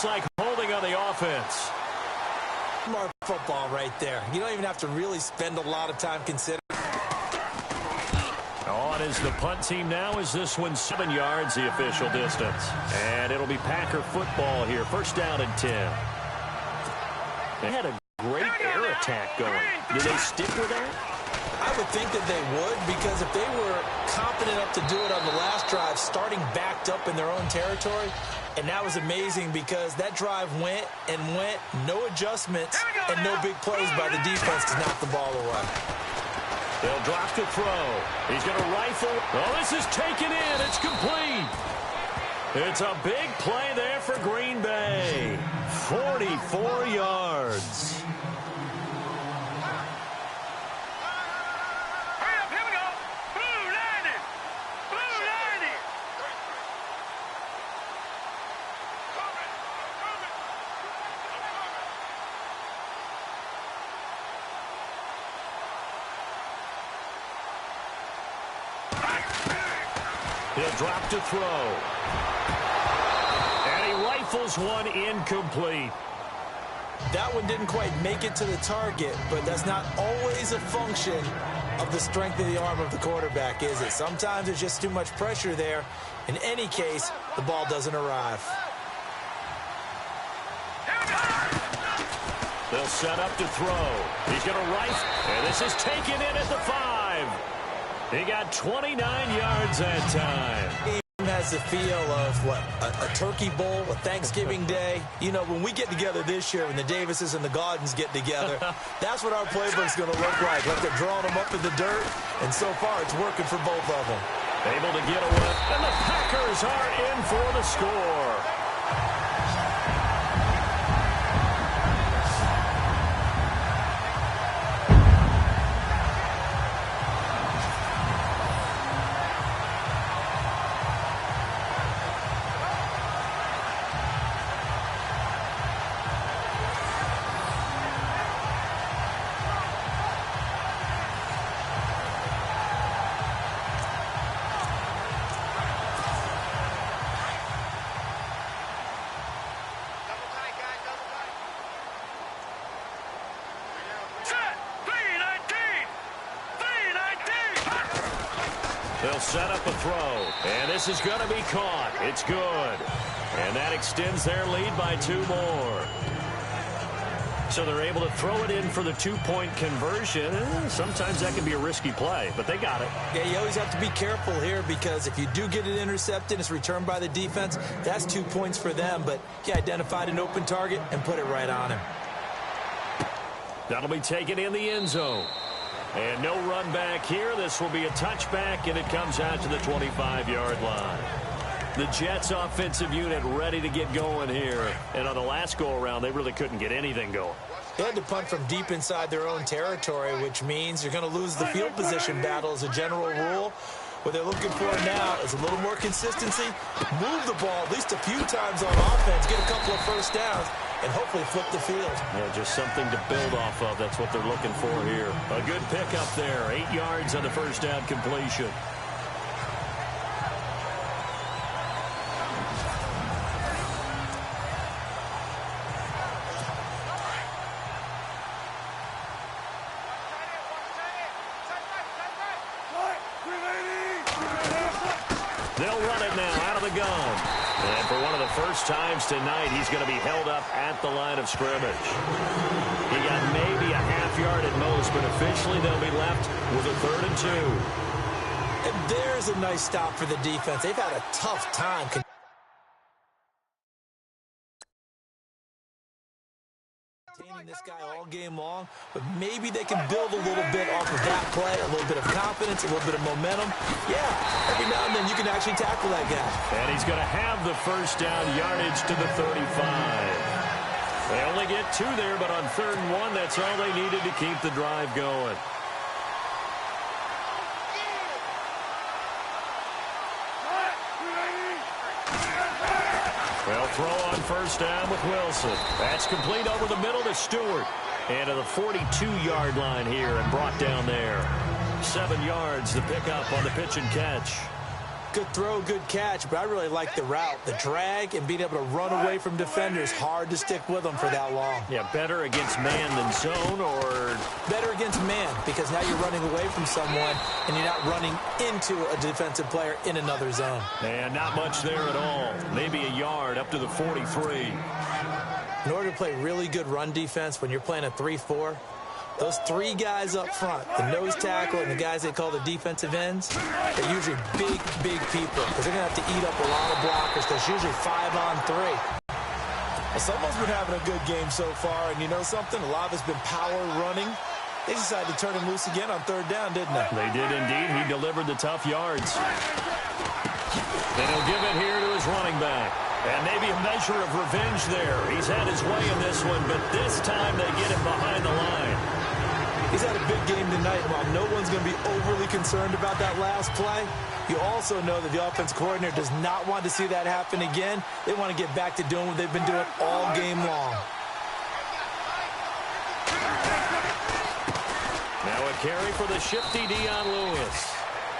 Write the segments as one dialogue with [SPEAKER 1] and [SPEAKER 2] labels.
[SPEAKER 1] looks like holding on the offense.
[SPEAKER 2] Smart football right there. You don't even have to really spend a lot of time considering.
[SPEAKER 1] On is the punt team now as this one's 7 yards, the official distance. And it'll be Packer football here. First down and 10. They had a great air attack going. Did they stick with that?
[SPEAKER 2] I would think that they would, because if they were confident enough to do it on the last drive, starting backed up in their own territory, and that was amazing because that drive went and went, no adjustments, and no big plays by the defense to knock the ball away.
[SPEAKER 1] They'll drop to throw. He's going to rifle. Oh, this is taken in. It's complete. It's a big play there for Green Bay. 44 yards. He'll drop to throw. And he rifles one incomplete.
[SPEAKER 2] That one didn't quite make it to the target, but that's not always a function of the strength of the arm of the quarterback, is it? Sometimes there's just too much pressure there. In any case, the ball doesn't arrive.
[SPEAKER 1] They'll set up to throw. He's going to rifle. And this is taken in at the 5. He got 29 yards that time.
[SPEAKER 2] He has the feel of, what, a turkey bowl, a Thanksgiving day. You know, when we get together this year, when the Davises and the Gaudens get together, that's what our playbook's going to look like they're drawing them up in the dirt, and so far it's working for both of them.
[SPEAKER 1] Able to get away, and the Packers are in for the score. They'll set up a throw, and this is going to be caught. It's good. And that extends their lead by 2 more. So they're able to throw it in for the 2-point conversion. Sometimes that can be a risky play, but they got it.
[SPEAKER 2] Yeah, you always have to be careful here, because if you do get it intercepted, it's returned by the defense, that's 2 points for them. But he identified an open target and put it right on him.
[SPEAKER 1] That'll be taken in the end zone. And no run back here. This will be a touchback, and it comes out to the 25-yard line. The Jets offensive unit ready to get going here. And on the last go-around, they really couldn't get anything going.
[SPEAKER 2] They had to punt from deep inside their own territory, which means you're going to lose the field position battle as a general rule. What they're looking for now is a little more consistency, move the ball at least a few times on offense, get a couple of first downs, and hopefully flip the field.
[SPEAKER 1] Yeah, just something to build off of. That's what they're looking for here. A good pickup there. 8 yards on the first down completion. They'll run it now out of the gun. And for one of the first times tonight, he's going to be held up at the line of scrimmage. He got maybe a half yard at most, but officially they'll be left with a 3rd and 2.
[SPEAKER 2] And there's a nice stop for the defense. They've had a tough time containing this guy all game long, but maybe they can build a little bit off of that play, a little bit of confidence, a little bit of momentum. Yeah, every now and then you can actually tackle that guy.
[SPEAKER 1] And he's going to have the first down, yardage to the 35. They only get 2 there, but on 3rd and 1, that's all they needed to keep the drive going. They'll throw on first down with Wilson. That's complete over the middle to Stewart. And to the 42-yard line here and brought down there. 7 yards, the pickup on the pitch and catch.
[SPEAKER 2] Good throw, good catch, but I really like the route. The drag and being able to run away from defenders, hard to stick with them for that long.
[SPEAKER 1] Yeah, better against man than zone, or?
[SPEAKER 2] Better against man, because now you're running away from someone and you're not running into a defensive player in another zone.
[SPEAKER 1] And not much there at all. Maybe a yard up to the 43.
[SPEAKER 2] In order to play really good run defense when you're playing a 3-4, those three guys up front, the nose tackle and the guys they call the defensive ends, they're usually big, big people because they're going to have to eat up a lot of blockers. There's usually 5-on-3. Well, someone's been having a good game so far, and you know something? A lot of it's been power running. They decided to turn him loose again on third down, didn't they?
[SPEAKER 1] They did indeed. He delivered the tough yards. And he'll give it here to his running back. And maybe a measure of revenge there. He's had his way in this one, but this time they get him behind the line.
[SPEAKER 2] He's had a big game tonight. While no one's going to be overly concerned about that last play, you also know that the offense coordinator does not want to see that happen again. They want to get back to doing what they've been doing all game long.
[SPEAKER 1] Now a carry for the shifty Dion Lewis.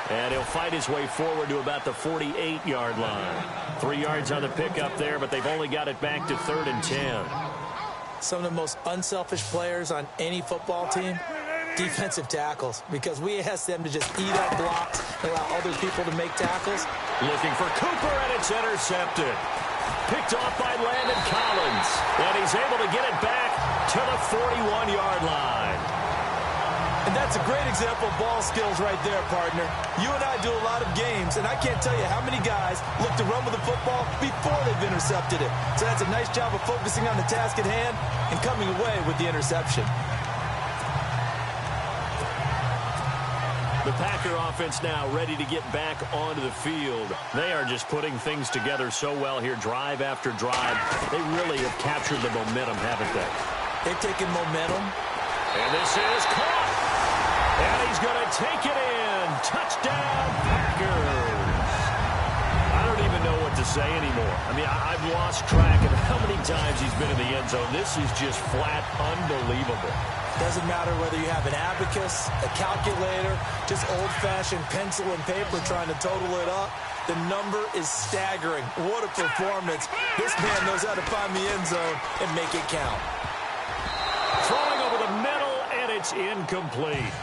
[SPEAKER 1] And he'll fight his way forward to about the 48-yard line. 3 yards on the pickup there, but they've only got it back to 3rd and 10.
[SPEAKER 2] Some of the most unselfish players on any football team, defensive tackles, because we ask them to just eat up blocks and allow other people to make tackles.
[SPEAKER 1] Looking for Cooper, and it's intercepted. Picked off by Landon Collins, and he's able to get it back to the 41-yard line.
[SPEAKER 2] And that's a great example of ball skills right there, partner. You and I do a lot of games, and I can't tell you how many guys look to run with the football before they've intercepted it. So that's a nice job of focusing on the task at hand and coming away with the interception.
[SPEAKER 1] The Packer offense now ready to get back onto the field. They are just putting things together so well here, drive after drive. They really have captured the momentum, haven't they?
[SPEAKER 2] They've taken momentum.
[SPEAKER 1] And this is caught. And he's going to take it in. Touchdown, Packers. I don't even know what to say anymore. I mean, I've lost track of how many times he's been in the end zone. This is just flat unbelievable.
[SPEAKER 2] Doesn't matter whether you have an abacus, a calculator, just old-fashioned pencil and paper trying to total it up. The number is staggering. What a performance. This man knows how to find the end zone and make it count.
[SPEAKER 1] Throwing over the middle, and it's incomplete.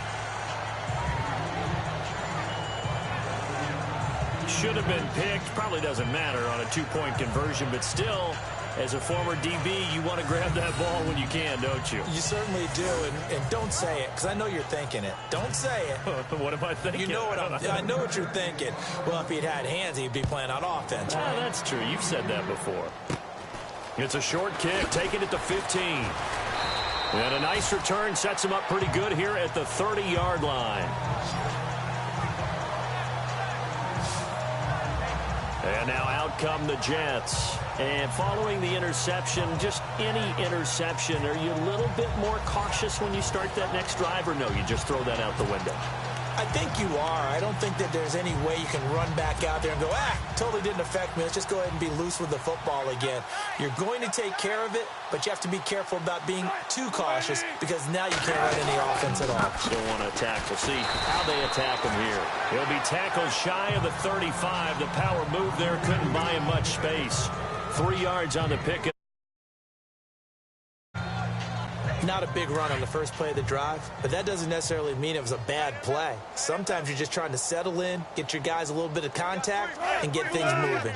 [SPEAKER 1] Should have been picked. Probably doesn't matter on a 2-point conversion, but still, as a former DB, you want to grab that ball when you can, don't you?
[SPEAKER 2] You certainly do, and don't say it, because I know you're thinking it. Don't say it.
[SPEAKER 1] What am I thinking?
[SPEAKER 2] You know what I know what you're thinking. Well, if he'd had hands, he'd be playing on offense.
[SPEAKER 1] Ah, that's true. You've said that before. It's a short kick, taking it to 15. And a nice return sets him up pretty good here at the 30-yard line. And now out come the Jets. And following the interception, just any interception, are you a little bit more cautious when you start that next drive, or no, you just throw that out the window?
[SPEAKER 2] I think you are. I don't think that there's any way you can run back out there and go, totally didn't affect me. Let's just go ahead and be loose with the football again. You're going to take care of it, but you have to be careful about being too cautious because now you can't run any offense at all.
[SPEAKER 1] Still want to attack. We'll see how they attack him here. He'll be tackled shy of the 35. The power move there couldn't buy him much space. 3 yards on the pick.
[SPEAKER 2] Not a big run on the first play of the drive, but that doesn't necessarily mean it was a bad play. Sometimes you're just trying to settle in, get your guys a little bit of contact, and get things moving.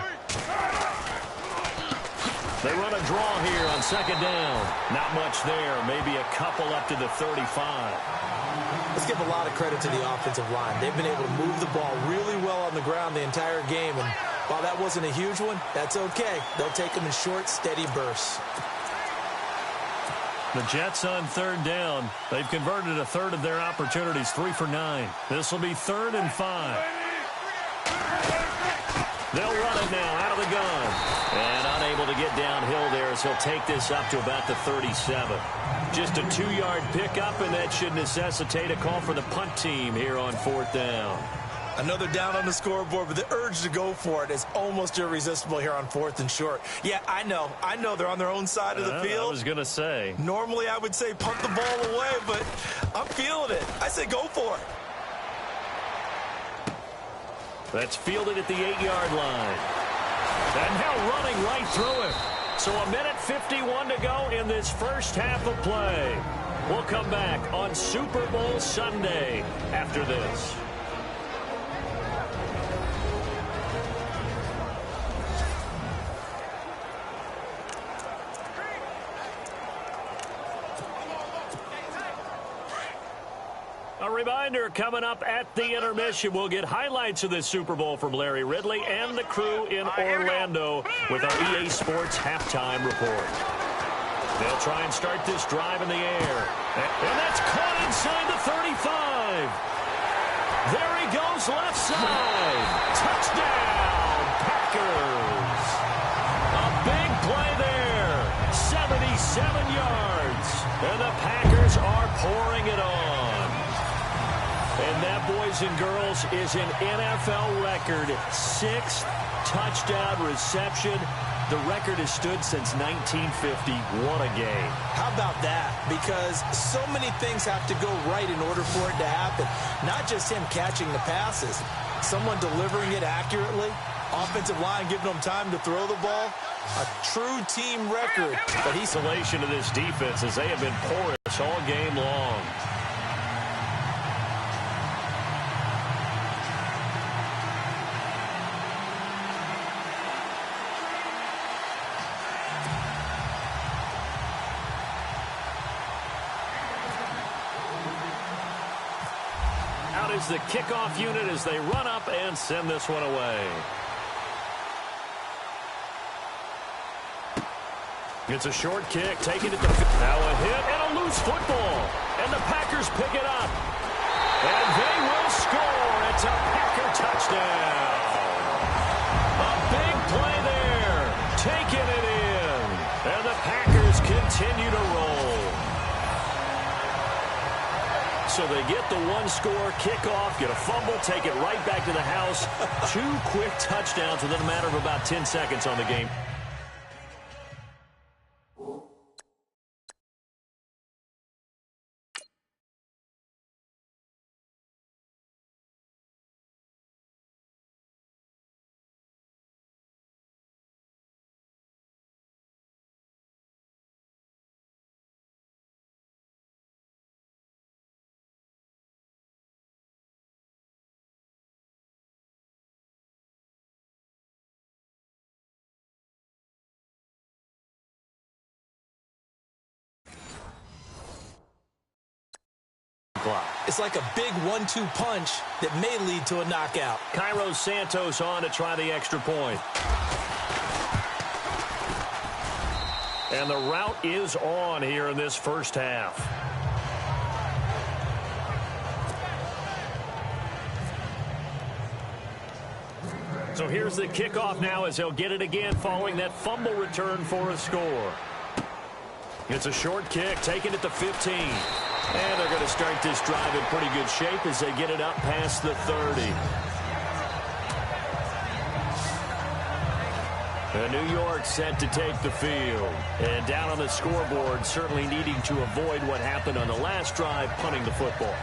[SPEAKER 1] They run a draw here on second down. Not much there, maybe a couple up to the 35.
[SPEAKER 2] Let's give a lot of credit to the offensive line. They've been able to move the ball really well on the ground the entire game, and while that wasn't a huge one, that's okay. They'll take them in short, steady bursts.
[SPEAKER 1] The Jets on third down. They've converted a third of their opportunities, 3 for 9. This will be 3rd and 5. They'll run it now out of the gun. And unable to get downhill there as he'll take this up to about the 37. Just a 2-yard pickup, and that should necessitate a call for the punt team here on 4th down.
[SPEAKER 2] Another down on the scoreboard, but the urge to go for it is almost irresistible here on 4th and short. Yeah, I know they're on their own side of the field.
[SPEAKER 1] I was going to say.
[SPEAKER 2] Normally I would say punt the ball away, but I'm feeling it. I say go for it.
[SPEAKER 1] That's fielded at the 8-yard line. And now running right through it. So 1:51 to go in this first half of play. We'll come back on Super Bowl Sunday after this. A reminder, coming up at the intermission, we'll get highlights of this Super Bowl from Larry Ridley and the crew in Orlando with our EA Sports halftime report. They'll try and start this drive in the air. And that's caught inside the 35. There he goes, left side. Touchdown, Packers. A big play there. 77 yards. And the Packers are pouring it on. And that, boys and girls, is an NFL record. 6th touchdown reception. The record has stood since 1950. What a game.
[SPEAKER 2] How about that? Because so many things have to go right in order for it to happen. Not just him catching the passes. Someone delivering it accurately. Offensive line giving them time to throw the ball. A true team record.
[SPEAKER 1] But isolation of this defense as they have been porous all game long. Is the kickoff unit as they run up and send this one away. It's a short kick, taken at the now a hit and a loose football, and the Packers pick it up, and they will score. It's a Packer touchdown. A big play there, taking it in, and the Packers continue to roll. So they get the one-score kickoff, get a fumble, take it right back to the house. 2 quick touchdowns within a matter of about 10 seconds on the game.
[SPEAKER 2] It's like a big 1-2 punch that may lead to a knockout.
[SPEAKER 1] Cairo Santos on to try the extra point. And the route is on here in this first half. So here's the kickoff now as they'll get it again following that fumble return for a score. It's a short kick taken at the 15. And they're going to start this drive in pretty good shape as they get it up past the 30. And New York set to take the field. And down on the scoreboard, certainly needing to avoid what happened on the last drive, punting the football.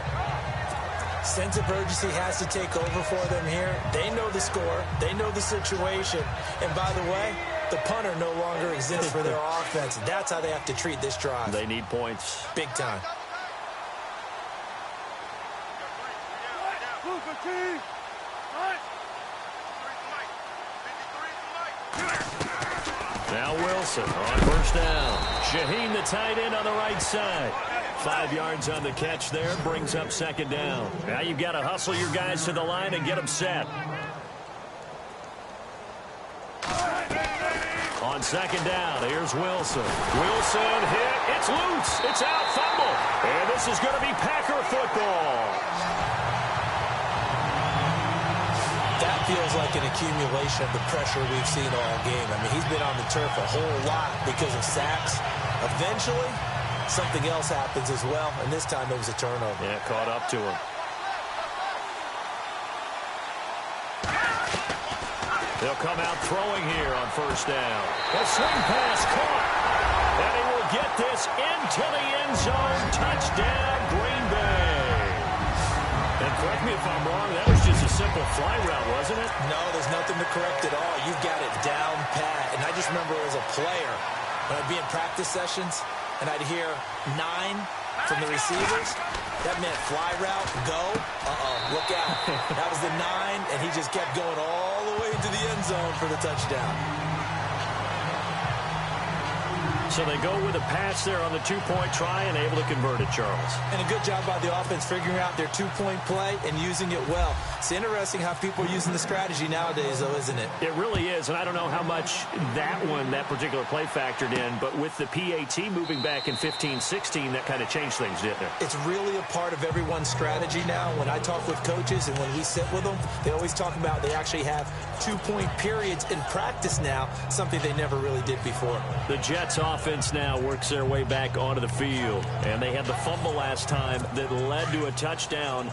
[SPEAKER 2] Sense of urgency has to take over for them here. They know the score. They know the situation. And by the way, the punter no longer exists for their offense. That's how they have to treat this drive.
[SPEAKER 1] They need points.
[SPEAKER 2] Big time.
[SPEAKER 1] Now Wilson on first down. Shaheen, the tight end, on the right side. 5 yards on the catch there, brings up second down. Now you've got to hustle your guys to the line and get them set. On second down, here's Wilson. Wilson hit. It's loose. It's out. Fumble. And this is going to be Packer football.
[SPEAKER 2] That feels like an accumulation of the pressure we've seen all game. I mean, he's been on the turf a whole lot because of sacks. Eventually, something else happens as well, and this time it was a turnover.
[SPEAKER 1] Yeah, caught up to him. They'll come out throwing here on first down. A swing pass caught. And he will get this into the end zone. Touchdown, Green Bay. And correct me if I'm wrong, that was just a simple fly route, wasn't it?
[SPEAKER 2] No, there's nothing to correct at all. You've got it down pat. And I just remember as a player, when I'd be in practice sessions, and I'd hear 9 from the receivers, that meant fly route, go, look out. That was the 9, and he just kept going all the way into the end zone for the touchdown.
[SPEAKER 1] So they go with a pass there on the two-point try and able to convert it, Charles.
[SPEAKER 2] And a good job by the offense figuring out their two-point play and using it well. It's interesting how people are using the strategy nowadays, though, isn't it?
[SPEAKER 1] It really is, and I don't know how much that particular play factored in, but with the PAT moving back in 15-16, that kind of changed things, didn't it?
[SPEAKER 2] It's really a part of everyone's strategy now. When I talk with coaches and when we sit with them, they always talk about they actually have two-point periods in practice now, something they never really did before.
[SPEAKER 1] The Jets offense now works their way back onto the field, and they had the fumble last time that led to a touchdown.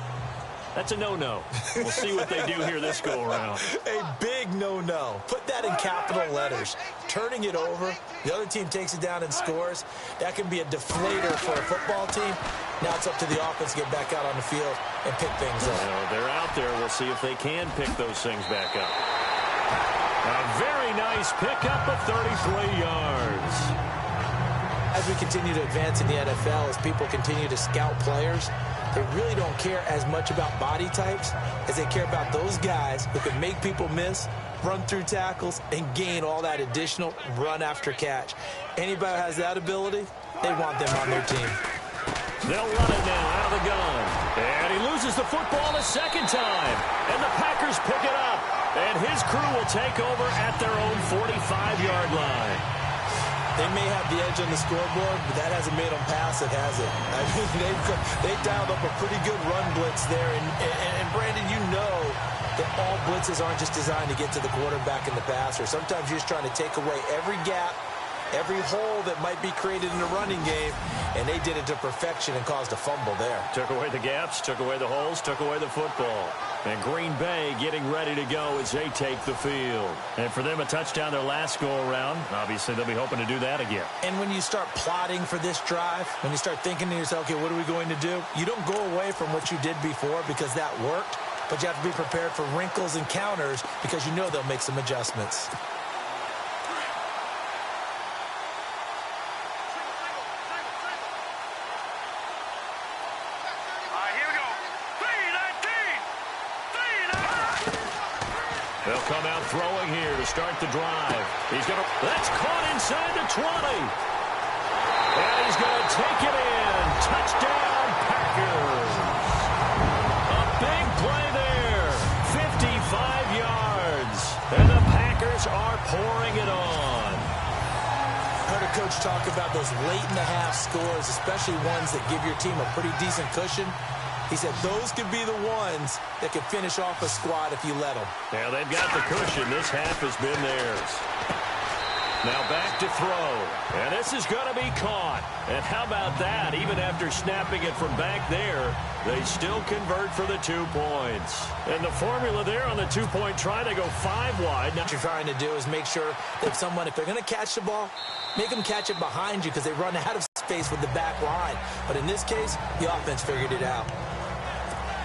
[SPEAKER 1] That's a no-no. We'll see what they do here this go-around.
[SPEAKER 2] A big no-no. Put that in capital letters. Turning it over, the other team takes it down and scores. That can be a deflator for a football team. Now it's up to the offense to get back out on the field and pick things up.
[SPEAKER 1] Well, they're out there. We'll see if they can pick those things back up. A very nice pickup of 33 yards.
[SPEAKER 2] As we continue to advance in the NFL, as people continue to scout players, they really don't care as much about body types as they care about those guys who can make people miss, run through tackles, and gain all that additional run after catch. Anybody who has that ability, they want them on their team.
[SPEAKER 1] They'll run it now out of the gun. And he loses the football a second time. And the Packers pick it up. And his crew will take over at their own 45-yard line.
[SPEAKER 2] They may have the edge on the scoreboard, but that hasn't made them pass it, has it? I mean, they dialed up a pretty good run blitz there. And Brandon, you know that all blitzes aren't just designed to get to the quarterback in the passer. Sometimes you're just trying to take away every gap, every hole that might be created in the running game, and they did it to perfection and caused a fumble there.
[SPEAKER 1] Took away the gaps, took away the holes, took away the football. And Green Bay getting ready to go as they take the field. And for them, a touchdown their last go-around. Obviously, they'll be hoping to do that again.
[SPEAKER 2] And when you start plotting for this drive, when you start thinking to yourself, okay, what are we going to do? You don't go away from what you did before because that worked, but you have to be prepared for wrinkles and counters because you know they'll make some adjustments.
[SPEAKER 1] They'll come out throwing here to start the drive. That's caught inside the 20. And he's going to take it in. Touchdown, Packers. A big play there. 55 yards. And the Packers are pouring it on.
[SPEAKER 2] I heard a coach talk about those late-in-the-half scores, especially ones that give your team a pretty decent cushion. He said those could be the ones that could finish off a squad if you let them.
[SPEAKER 1] Yeah, they've got the cushion. This half has been theirs. Now back to throw. And this is going to be caught. And how about that? Even after snapping it from back there, they still convert for the 2 points. And the formula there on the two-point try, they go 5 wide.
[SPEAKER 2] What you're trying to do is make sure that if they're going to catch the ball, make them catch it behind you because they run out of space with the back line. But in this case, the offense figured it out.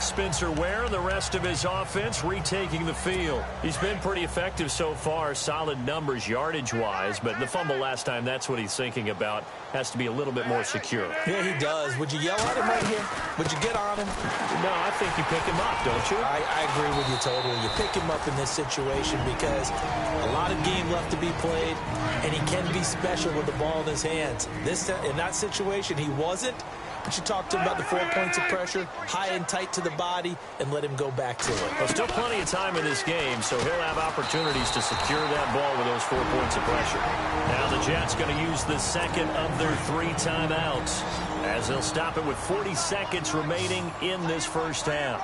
[SPEAKER 1] Spencer Ware and the rest of his offense retaking the field. He's been pretty effective so far, solid numbers yardage-wise, but the fumble last time, that's what he's thinking about. Has to be a little bit more secure.
[SPEAKER 2] Yeah, he does. Would you yell at him right here? Would you get on him?
[SPEAKER 1] No, I think you pick him up, don't you?
[SPEAKER 2] I agree with you totally. You pick him up in this situation because a lot of game left to be played, and he can be special with the ball in his hands. In that situation, he wasn't. But you talk to him about the 4 points of pressure, high and tight to the body, and let him go back to it.
[SPEAKER 1] Well, still plenty of time in this game, so he'll have opportunities to secure that ball with those 4 points of pressure. Now the Jets going to use the second of their 3 timeouts as they'll stop it with 40 seconds remaining in this first half.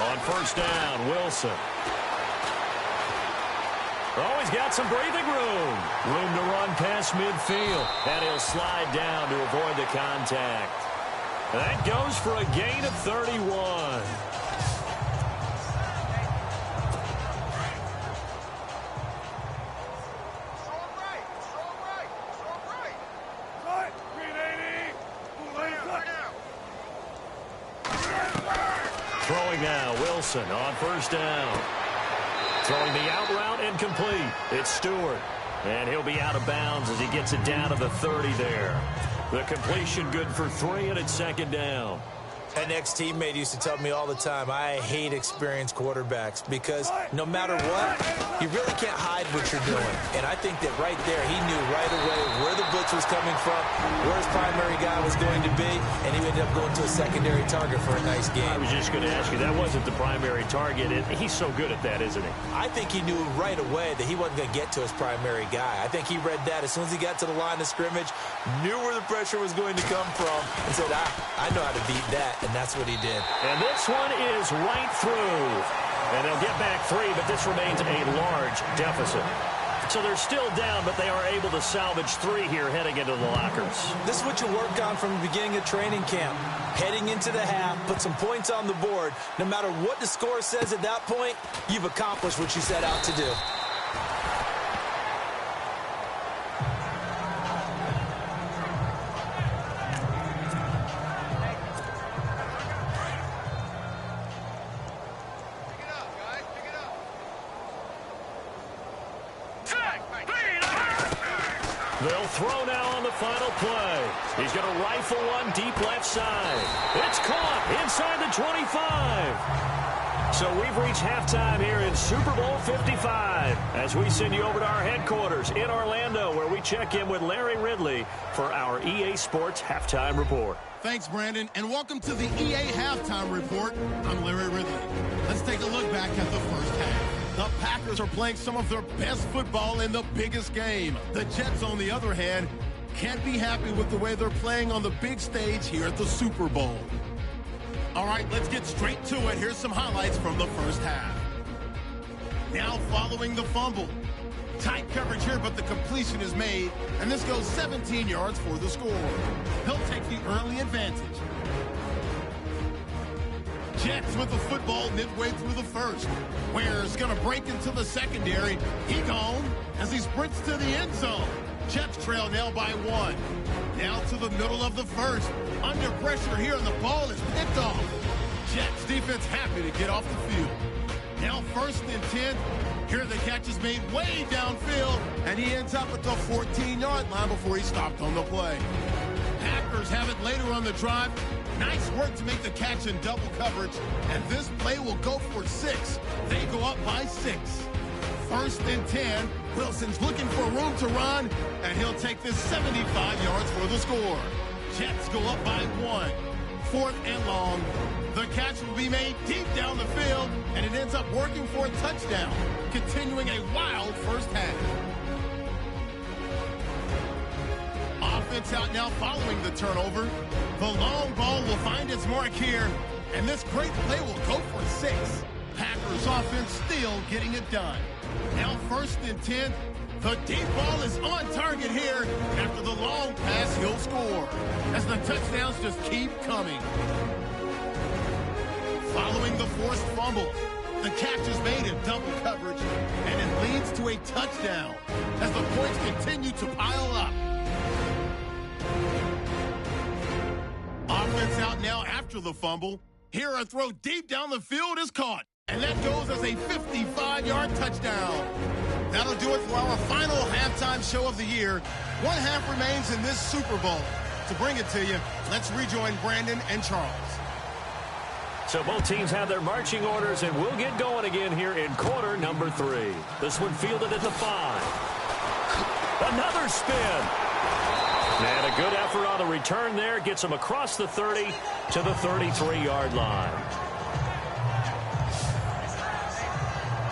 [SPEAKER 1] On first down, Wilson. Oh, he's got some breathing room. Room to run past midfield. And he'll slide down to avoid the contact. That goes for a gain of 31. now. Wilson on first down. Throwing the out route incomplete. It's Stewart. And he'll be out of bounds as he gets it down to the 30 there. The completion good for 3, and it's second down.
[SPEAKER 2] An ex-teammate used to tell me all the time, I hate experienced quarterbacks because no matter what, you really can't hide what you're doing. And I think that right there, he knew right away where the blitz was coming from, where his primary guy was going to be, and he ended up going to a secondary target for a nice game.
[SPEAKER 1] I was just going to ask you, that wasn't the primary target. He's so good at that, isn't he?
[SPEAKER 2] I think he knew right away that he wasn't going to get to his primary guy. I think he read that as soon as he got to the line of scrimmage, knew where the pressure was going to come from, and said, I know how to beat that. And that's what he did.
[SPEAKER 1] And this one is right through. And they'll get back 3, but this remains a large deficit. So they're still down, but they are able to salvage 3 here heading into the lockers.
[SPEAKER 2] This is what you worked on from the beginning of training camp. Heading into the half, put some points on the board. No matter what the score says at that point, you've accomplished what you set out to do.
[SPEAKER 1] They'll throw now on the final play. He's going to rifle one deep left side. It's caught inside the 25. So we've reached halftime here in Super Bowl 55 as we send you over to our headquarters in Orlando where we check in with Larry Ridley for our EA Sports Halftime Report.
[SPEAKER 3] Thanks, Brandon, and welcome to the EA Halftime Report. I'm Larry Ridley. Let's take a look back at the first half. The Packers are playing some of their best football in the biggest game. The Jets, on the other hand, can't be happy with the way they're playing on the big stage here at the Super Bowl. All right, let's get straight to it. Here's some highlights from the first half. Now following the fumble. Tight coverage here, but the completion is made, and this goes 17 yards for the score. He'll take the early advantage. Jets with the football midway through the first. Ware's going to break into the secondary. He gone as he sprints to the end zone. Jets trail now by 1. Now to the middle of the first. Under pressure here, and the ball is picked off. Jets defense happy to get off the field. Now 1st and 10. Here the catch is made way downfield, and he ends up at the 14-yard line before he stopped on the play. Packers have it later on the drive. Nice work to make the catch in double coverage, and this play will go for 6. They go up by 6. 1st and 10. Wilson's looking for room to run, and he'll take this 75 yards for the score. Jets go up by 1. 4th and long. The catch will be made deep down the field, and it ends up working for a touchdown, continuing a wild first half. Offense out now following the turnover. The long ball will find its mark here, and this great play will go for 6. Packers offense still getting it done. Now 1st and 10. The deep ball is on target here. After the long pass, he'll score, as the touchdowns just keep coming. Following the forced fumble, the catch is made in double coverage, and it leads to a touchdown as the points continue to pile up. Offense out now after the fumble. Here a throw deep down the field is caught, and that goes as a 55-yard touchdown. That'll do it for our final halftime show of the year. 1 half remains in this Super Bowl. To bring it to you, let's rejoin Brandon and Charles.
[SPEAKER 1] So both teams have their marching orders, and we'll get going again here in quarter number 3. This one fielded at the 5. Another spin. And a good effort on the return there. Gets him across the 30 to the 33-yard line.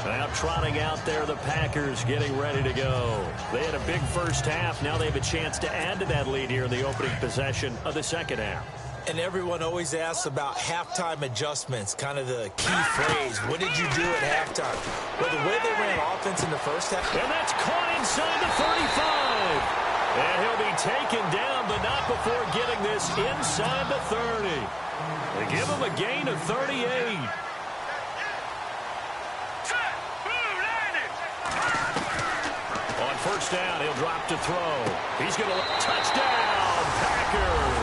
[SPEAKER 1] Now trotting out there, the Packers getting ready to go. They had a big first half. Now they have a chance to add to that lead here in the opening possession of the second half.
[SPEAKER 2] And everyone always asks about halftime adjustments, kind of the key phrase. What did you do at halftime? Well, the way they ran offense in the first half.
[SPEAKER 1] And that's caught inside the 35. And he'll be taken down, but not before getting this inside the 30. They give him a gain of 38. On first down, he'll drop to throw. He's going to look. Touchdown, Packers.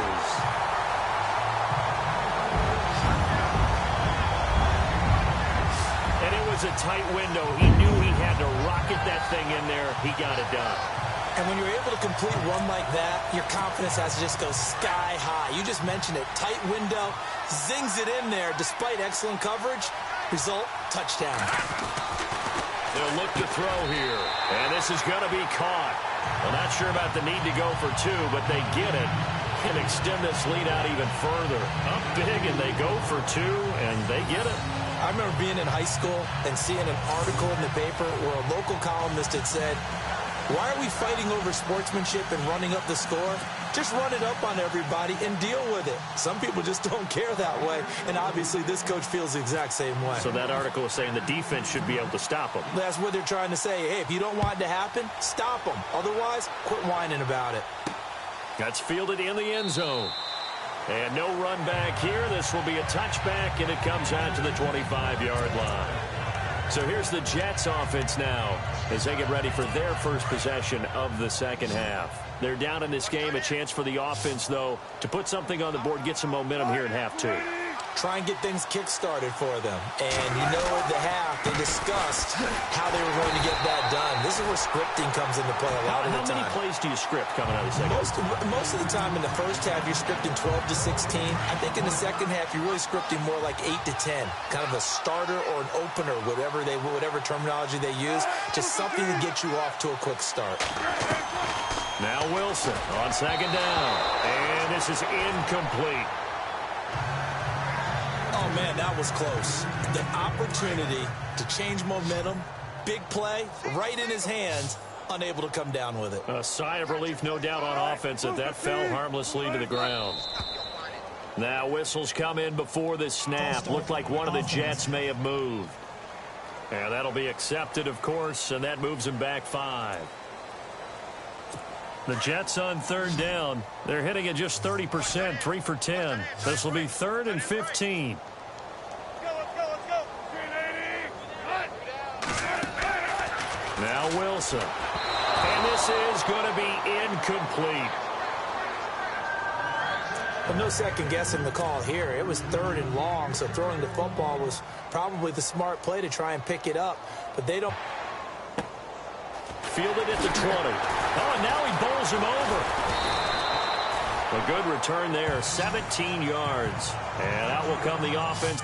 [SPEAKER 1] was a tight window. He knew he had to rocket that thing in there. He got it done.
[SPEAKER 2] And when you're able to complete one like that, your confidence has to just go sky high. You just mentioned it. Tight window, zings it in there despite excellent coverage. Result, touchdown.
[SPEAKER 1] They'll look to throw here. And this is going to be caught. Well, not sure about the need to go for two, but they get it and extend this lead out even further. Up big, and they go for two, and they get it.
[SPEAKER 2] I remember being in high school and seeing an article in the paper where a local columnist had said, "Why are we fighting over sportsmanship and running up the score? Just run it up on everybody and deal with it." Some people just don't care that way, and obviously this coach feels the exact same way.
[SPEAKER 1] So that article is saying the defense should be able to stop them.
[SPEAKER 2] That's what they're trying to say. Hey, if you don't want it to happen, stop them. Otherwise, quit whining about it.
[SPEAKER 1] That's fielded in the end zone. And no run back here. This will be a touchback, and it comes out to the 25-yard line. So here's the Jets offense now as they get ready for their first possession of the second half. They're down in this game. A chance for the offense, though, to put something on the board, get some momentum here in half two.
[SPEAKER 2] Try and get things kick-started for them. And you know at the half, they discussed how they were going to get that done. This is where scripting comes into play a lot of the time.
[SPEAKER 1] How many plays do you script coming out of the second half?
[SPEAKER 2] Most of the time in the first half, you're scripting 12 to 16. I think in the second half, you're really scripting more like 8 to 10. Kind of a starter or an opener, whatever terminology they use. Just something to get you off to a quick start.
[SPEAKER 1] Now Wilson on second down. And this is incomplete.
[SPEAKER 2] Oh, man, that was close. The opportunity to change momentum, big play, right in his hands, unable to come down with it.
[SPEAKER 1] A sigh of relief, no doubt, on offense that fell harmlessly to the ground. Now whistles come in before the snap. Looked like one of the Jets may have moved. And that'll be accepted, of course, and that moves him back 5. The Jets on third down. They're hitting at just 30%, 3 for 10. This will be 3rd and 15. Now Wilson. And this is going to be incomplete.
[SPEAKER 2] Well, no second guessing the call here. It was 3rd and long, so throwing the football was probably the smart play to try and pick it up. But they don't.
[SPEAKER 1] Fielded at the 20. Oh, and now he bowls him over. A good return there, 17 yards. And out will come the offense.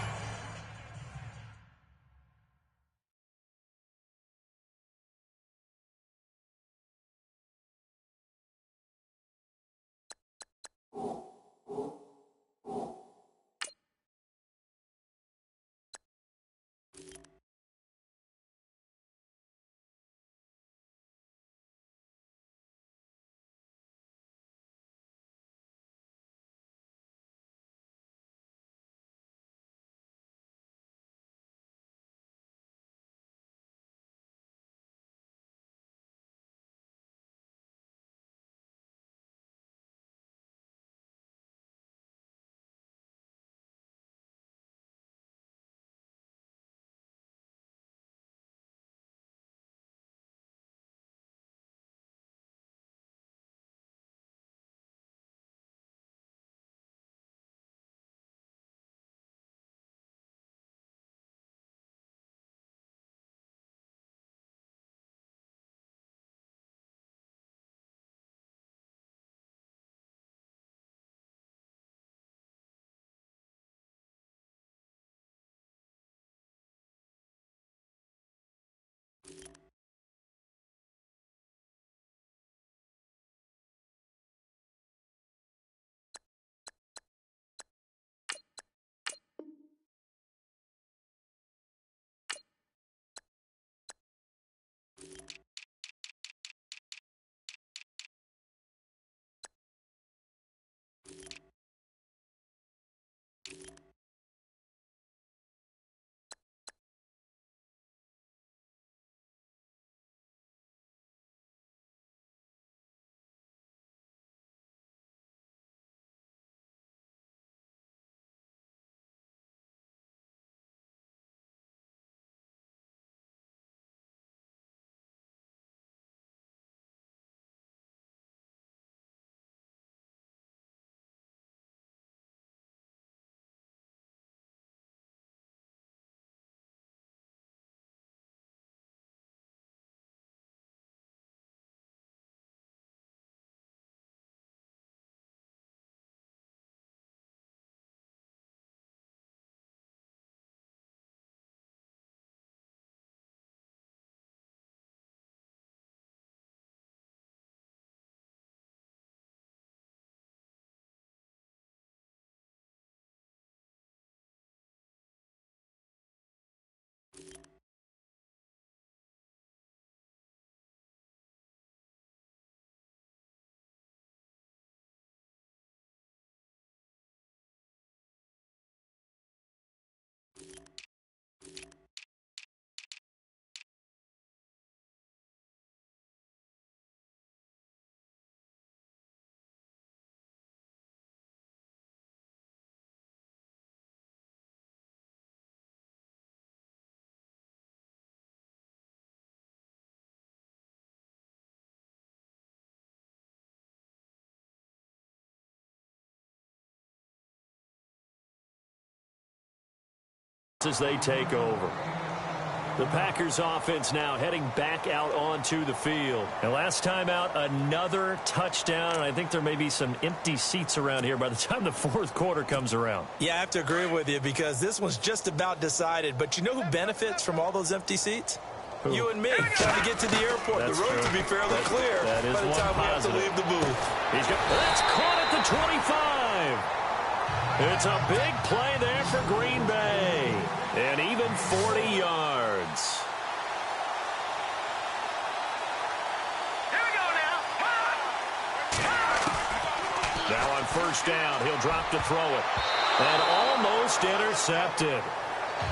[SPEAKER 1] Darts as they take over. The Packers offense now heading back out onto the field. And last time out, another touchdown. And I think there may be some empty seats around here by the time the fourth quarter comes around.
[SPEAKER 2] Yeah, I have to agree with you because this one's just about decided. But you know who benefits from all those empty seats? Who? You and me, trying to get to the airport.
[SPEAKER 1] That's
[SPEAKER 2] the road
[SPEAKER 1] true.
[SPEAKER 2] to be fairly clear
[SPEAKER 1] that is
[SPEAKER 2] by the time we have to leave the booth.
[SPEAKER 1] That's caught at the 25. It's a big play there for Green Bay. And even 40 yards.
[SPEAKER 4] Here we go now.
[SPEAKER 1] Now on first down, he'll drop to throw it. And almost intercepted.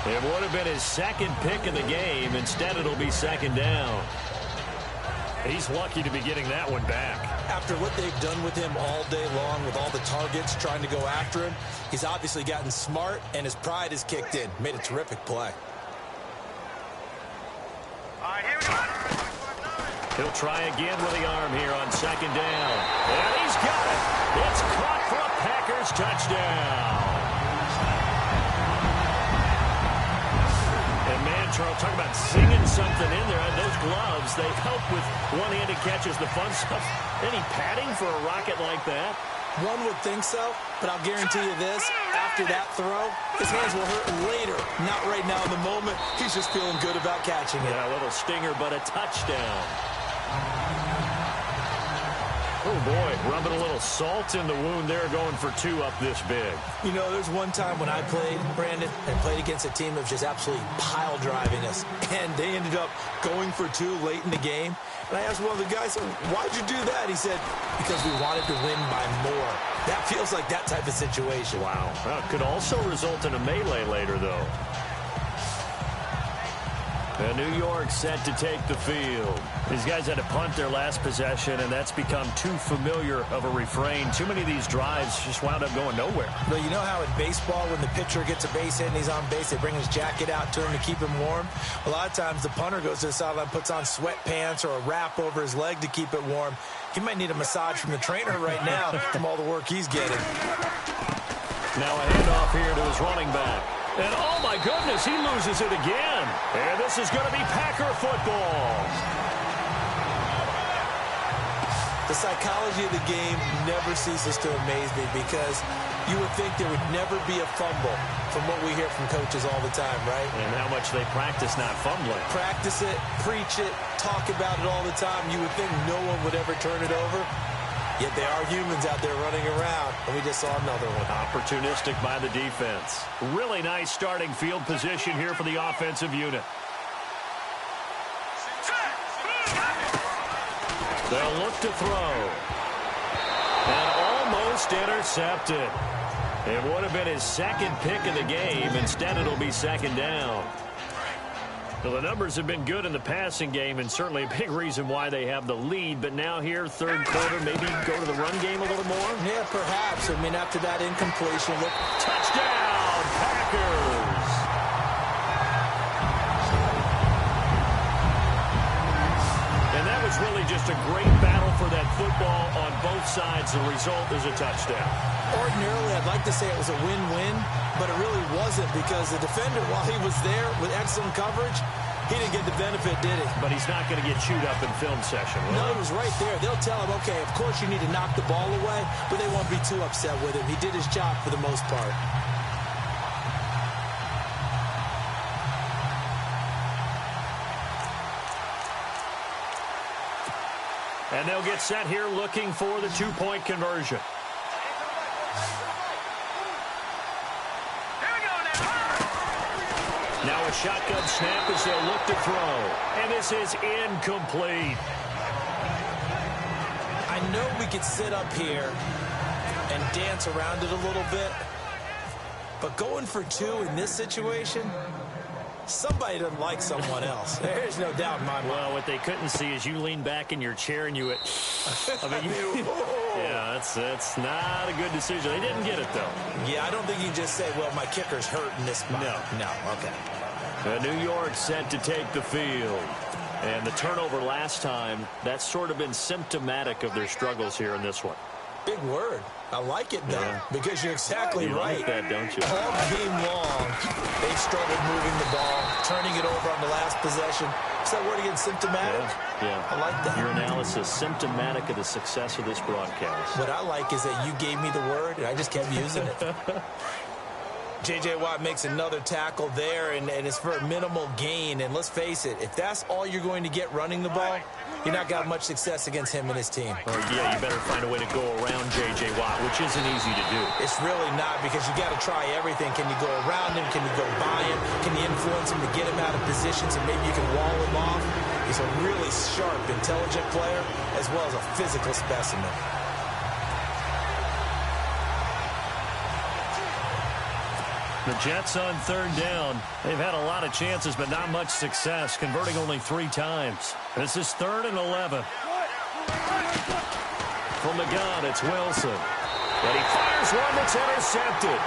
[SPEAKER 1] It would have been his second pick in the game. Instead, it'll be second down. He's lucky to be getting that one back.
[SPEAKER 2] After what they've done with him all day long with all the targets trying to go after him, he's obviously gotten smart, and his pride has kicked in. Made a terrific play.
[SPEAKER 4] All right, here we go.
[SPEAKER 1] He'll try again with the arm here on second down. And he's got it. It's caught for a Packers touchdown. And man, Charles, talk about singing something in there. And those gloves, they help with one-handed catches, the fun stuff. Any padding for a rocket like that?
[SPEAKER 2] One would think so, but I'll guarantee you this. After that throw, his hands will hurt later. Not right now in the moment. He's just feeling good about catching it.
[SPEAKER 1] Yeah, a little stinger, but a touchdown. Oh, boy, rubbing a little salt in the wound there, going for two up this big.
[SPEAKER 2] You know, there's one time when I played, Brandon, and played against a team that was just absolutely pile driving us, and they ended up going for two late in the game. And I asked one of the guys, why'd you do that? He said, because we wanted to win by more. That feels like that type of situation.
[SPEAKER 1] Wow. Well, it could also result in a melee later, though. And New York set to take the field. These guys had to punt their last possession, and that's become too familiar of a refrain. Too many of these drives just wound up going nowhere.
[SPEAKER 2] Well, you know how in baseball, when the pitcher gets a base hit and he's on base, they bring his jacket out to him to keep him warm? A lot of times the punter goes to the sideline, puts on sweatpants or a wrap over his leg to keep it warm. He might need a massage from the trainer right now from all the work he's getting.
[SPEAKER 1] Now a handoff here to his running back. And, oh, my goodness, he loses it again. And this is going to be Packer football.
[SPEAKER 2] The psychology of the game never ceases to amaze me because you would think there would never be a fumble from what we hear from coaches all the time, right?
[SPEAKER 1] And how much they practice not fumbling.
[SPEAKER 2] Practice it, preach it, talk about it all the time. You would think no one would ever turn it over. Yet they are humans out there running around, and we just saw another one.
[SPEAKER 1] Opportunistic by the defense. Really nice starting field position here for the offensive unit. They'll look to throw. And almost intercepted. It would have been his second pick of the game. Instead, it'll be second down. Well, the numbers have been good in the passing game, and certainly a big reason why they have the lead. But now here, third quarter, maybe go to the run game a little more?
[SPEAKER 2] Yeah, perhaps. I mean, after that incompletion. Look.
[SPEAKER 1] Touchdown, Packers! And that was really just a great battle for that football on both sides. The result is a touchdown.
[SPEAKER 2] Ordinarily, I'd like to say it was a win-win, but it really wasn't because the defender, while he was there with excellent coverage, he didn't get the benefit, did he?
[SPEAKER 1] But he's not going to get chewed up in film session, will
[SPEAKER 2] No,
[SPEAKER 1] he?
[SPEAKER 2] he was right there. They'll tell him, okay, of course you need to knock the ball away, but they won't be too upset with him. He did his job for the most part.
[SPEAKER 1] And they'll get set here looking for the two-point conversion. Now a shotgun snap as they'll look to throw. And this is incomplete.
[SPEAKER 2] I know we could sit up here and dance around it a little bit, but going for two in this situation, somebody doesn't like someone else. There's no doubt in my mind.
[SPEAKER 1] Well, what they couldn't see is you lean back in your chair and you went, yeah, that's not a good decision. They didn't get it, though.
[SPEAKER 2] Yeah, I don't think you can just say, well, my kicker's hurt in this spot. No, okay.
[SPEAKER 1] New York set to take the field. And the turnover last time, that's sort of been symptomatic of their struggles here in this one.
[SPEAKER 2] Big word. I like it, though, because you're exactly right.
[SPEAKER 1] You like that, don't you?
[SPEAKER 2] All game long, they've struggled moving the ball, turning it over on the last possession. Is that word again, symptomatic?
[SPEAKER 1] Yeah.
[SPEAKER 2] I like that.
[SPEAKER 1] Your analysis, symptomatic of the success of this broadcast.
[SPEAKER 2] What I like is that you gave me the word, and I just kept using it. J.J. Watt makes another tackle there, and it's for a minimal gain. And let's face it, if that's all you're going to get running the ball, you're not got much success against him and his team.
[SPEAKER 1] Yeah, you better find a way to go around J.J. Watt, which isn't easy to do.
[SPEAKER 2] It's really not, because you got to try everything. Can you go around him? Can you go by him? Can you influence him to get him out of positions and maybe you can wall him off? He's a really sharp, intelligent player as well as a physical specimen.
[SPEAKER 1] The Jets on third down. They've had a lot of chances, but not much success, converting only 3 times. This is 3rd and 11. From the gun, it's Wilson. And he fires one that's intercepted.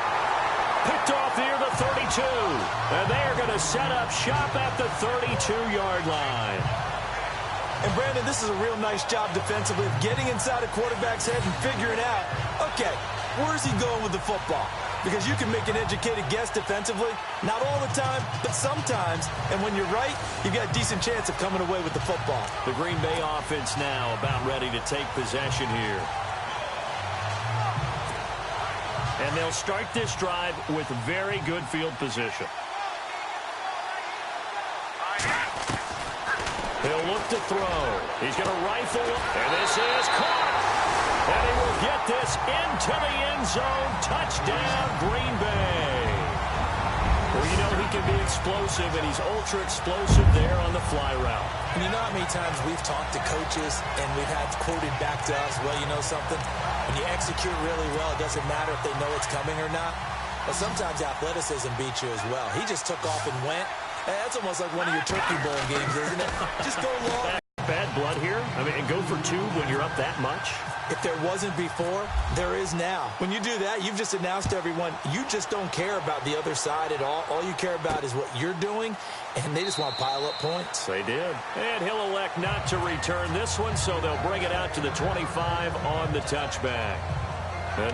[SPEAKER 1] Picked off near the 32. And they are going to set up shop at the 32-yard line.
[SPEAKER 2] And, Brandon, this is a real nice job defensively of getting inside a quarterback's head and figuring out, okay, where's he going with the football? Because you can make an educated guess defensively, not all the time, but sometimes. And when you're right, you've got a decent chance of coming away with the football.
[SPEAKER 1] The Green Bay offense now about ready to take possession here. And they'll start this drive with very good field position. He'll look to throw. He's going to rifle, and this is caught. And he will get this into the end zone. Touchdown, Green Bay. Well, you know he can be explosive, and he's ultra-explosive there on the fly route.
[SPEAKER 2] And you know how many times we've talked to coaches, and we've had quoted back to us, well, you know something? When you execute really well, it doesn't matter if they know it's coming or not. But sometimes athleticism beats you as well. He just took off and went. That's almost like one of your Turkey Bowl games, isn't it? Just go long.
[SPEAKER 1] Bad blood here? I mean, and go for 2 when you're up that much?
[SPEAKER 2] If there wasn't before, there is now. When you do that, you've just announced to everyone, you just don't care about the other side at all. All you care about is what you're doing, and they just want to pile up points.
[SPEAKER 1] They did. And he'll elect not to return this one, so they'll bring it out to the 25 on the touchback.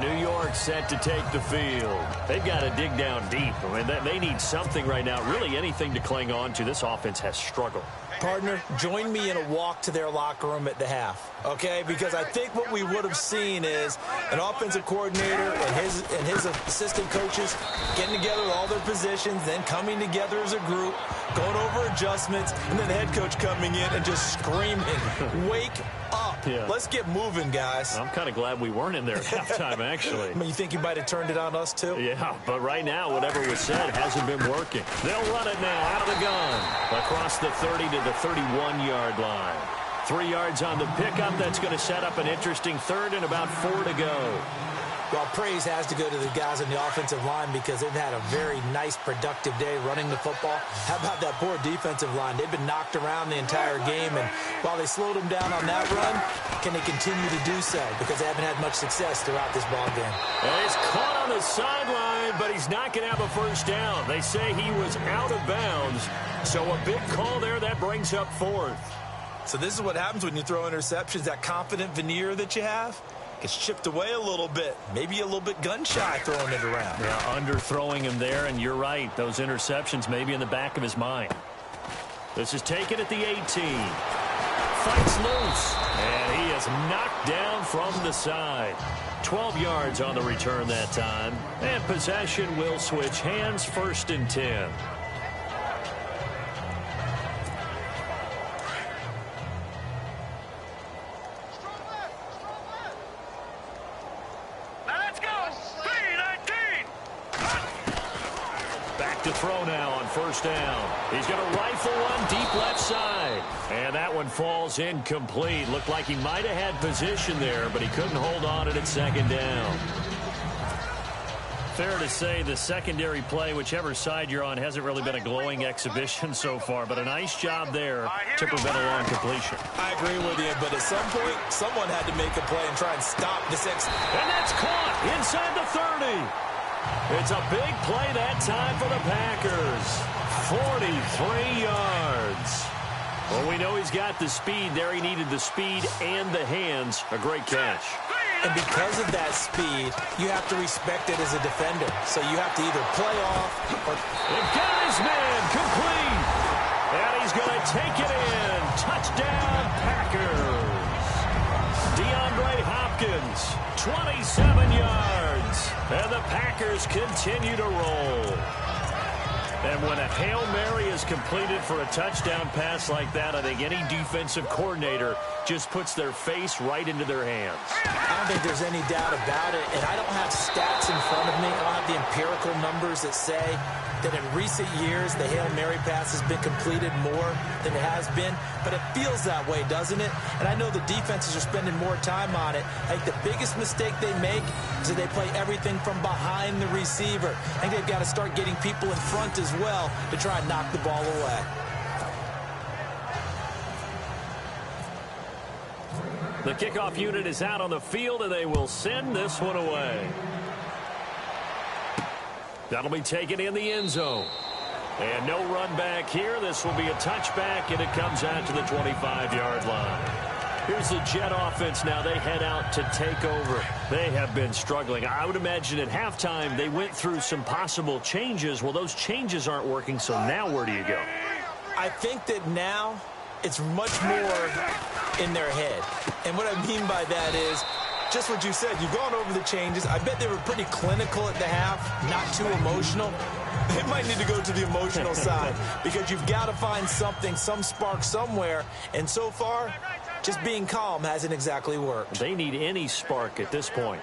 [SPEAKER 1] New York set to take the field. They've got to dig down deep. I mean, they need something right now, really anything to cling on to. This offense has struggled.
[SPEAKER 2] Partner, join me in a walk to their locker room at the half, okay? Because I think what we would have seen is an offensive coordinator and his assistant coaches getting together with all their positions, then coming together as a group, going over adjustments, and then the head coach coming in and just screaming, wake up. Yeah. Let's get moving, guys.
[SPEAKER 1] I'm kind of glad we weren't in there at halftime, actually.
[SPEAKER 2] I mean, you think you might have turned it on us, too?
[SPEAKER 1] Yeah, but right now, whatever was said hasn't been working. They'll run it now out of the gun. Across the 30 to the 31-yard line. 3 yards on the pickup. That's going to set up an interesting 3rd and about 4 to go.
[SPEAKER 2] Well, praise has to go to the guys on the offensive line because they've had a very nice, productive day running the football. How about that poor defensive line? They've been knocked around the entire game, and while they slowed them down on that run, can they continue to do so? Because they haven't had much success throughout this ball game.
[SPEAKER 1] And he's caught on the sideline, but he's not going to have a first down. They say he was out of bounds, so a big call there that brings up 4th.
[SPEAKER 2] So this is what happens when you throw interceptions. That confident veneer that you have gets chipped away a little bit. Maybe a little bit gun-shy throwing it around.
[SPEAKER 1] Yeah, underthrowing him there, and you're right. Those interceptions may be in the back of his mind. This is taken at the 18. Fights loose, and he is knocked down from the side. 12 yards on the return that time. And possession will switch hands, 1st and 10. To throw now on 1st down. He's going to rifle one deep left side. And that one falls incomplete. Looked like he might have had position there, but he couldn't hold on it at 2nd down. Fair to say the secondary play, whichever side you're on, hasn't really been a glowing exhibition so far, but a nice job there to prevent a long completion.
[SPEAKER 2] I agree with you, but at some point, someone had to make a play and try and stop this.
[SPEAKER 1] And that's caught inside the 30. It's a big play that time for the Packers. 43 yards. Well, we know he's got the speed there. He needed the speed and the hands. A great catch.
[SPEAKER 2] And because of that speed, you have to respect it as a defender. So you have to either play off or...
[SPEAKER 1] They've got his man complete. And he's going to take it in. Touchdown, Packers. DeAndre Hopkins, 27 yards. And the Packers continue to roll. And when a Hail Mary is completed for a touchdown pass like that, I think any defensive coordinator just puts their face right into their hands.
[SPEAKER 2] I don't think there's any doubt about it, and I don't have stats in front of me. I don't have the empirical numbers that say that in recent years the Hail Mary pass has been completed more than it has been, but it feels that way, doesn't it? And I know the defenses are spending more time on it. I think the biggest mistake they make is that they play everything from behind the receiver. I think they've got to start getting people in front as well to try and knock the ball away.
[SPEAKER 1] The kickoff unit is out on the field, and they will send this one away. That'll be taken in the end zone. And no run back here. This will be a touchback, and it comes out to the 25-yard line. Here's the Jet offense now. They head out to take over. They have been struggling. I would imagine at halftime they went through some possible changes. Well, those changes aren't working, so now where do you go?
[SPEAKER 2] I think that now it's much more in their head. And what I mean by that is just what you said. You've gone over the changes. I bet they were pretty clinical at the half, not too emotional. They might need to go to the emotional side because you've got to find something, some spark somewhere. And so far, just being calm hasn't exactly worked.
[SPEAKER 1] They need any spark at this point.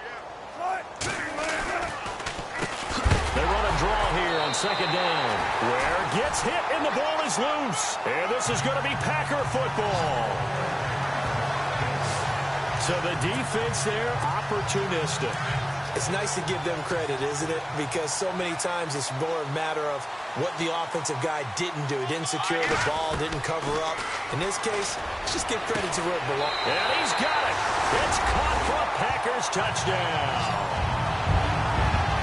[SPEAKER 1] They run a draw here on second down. Ware gets hit and the ball is loose. And this is going to be Packer football. So the defense there, opportunistic.
[SPEAKER 2] It's nice to give them credit, isn't it? Because so many times it's more a matter of what the offensive guy didn't do. Didn't secure the ball, didn't cover up. In this case, just give credit to where it belongs.
[SPEAKER 1] And he's got it. It's caught for a Packers touchdown.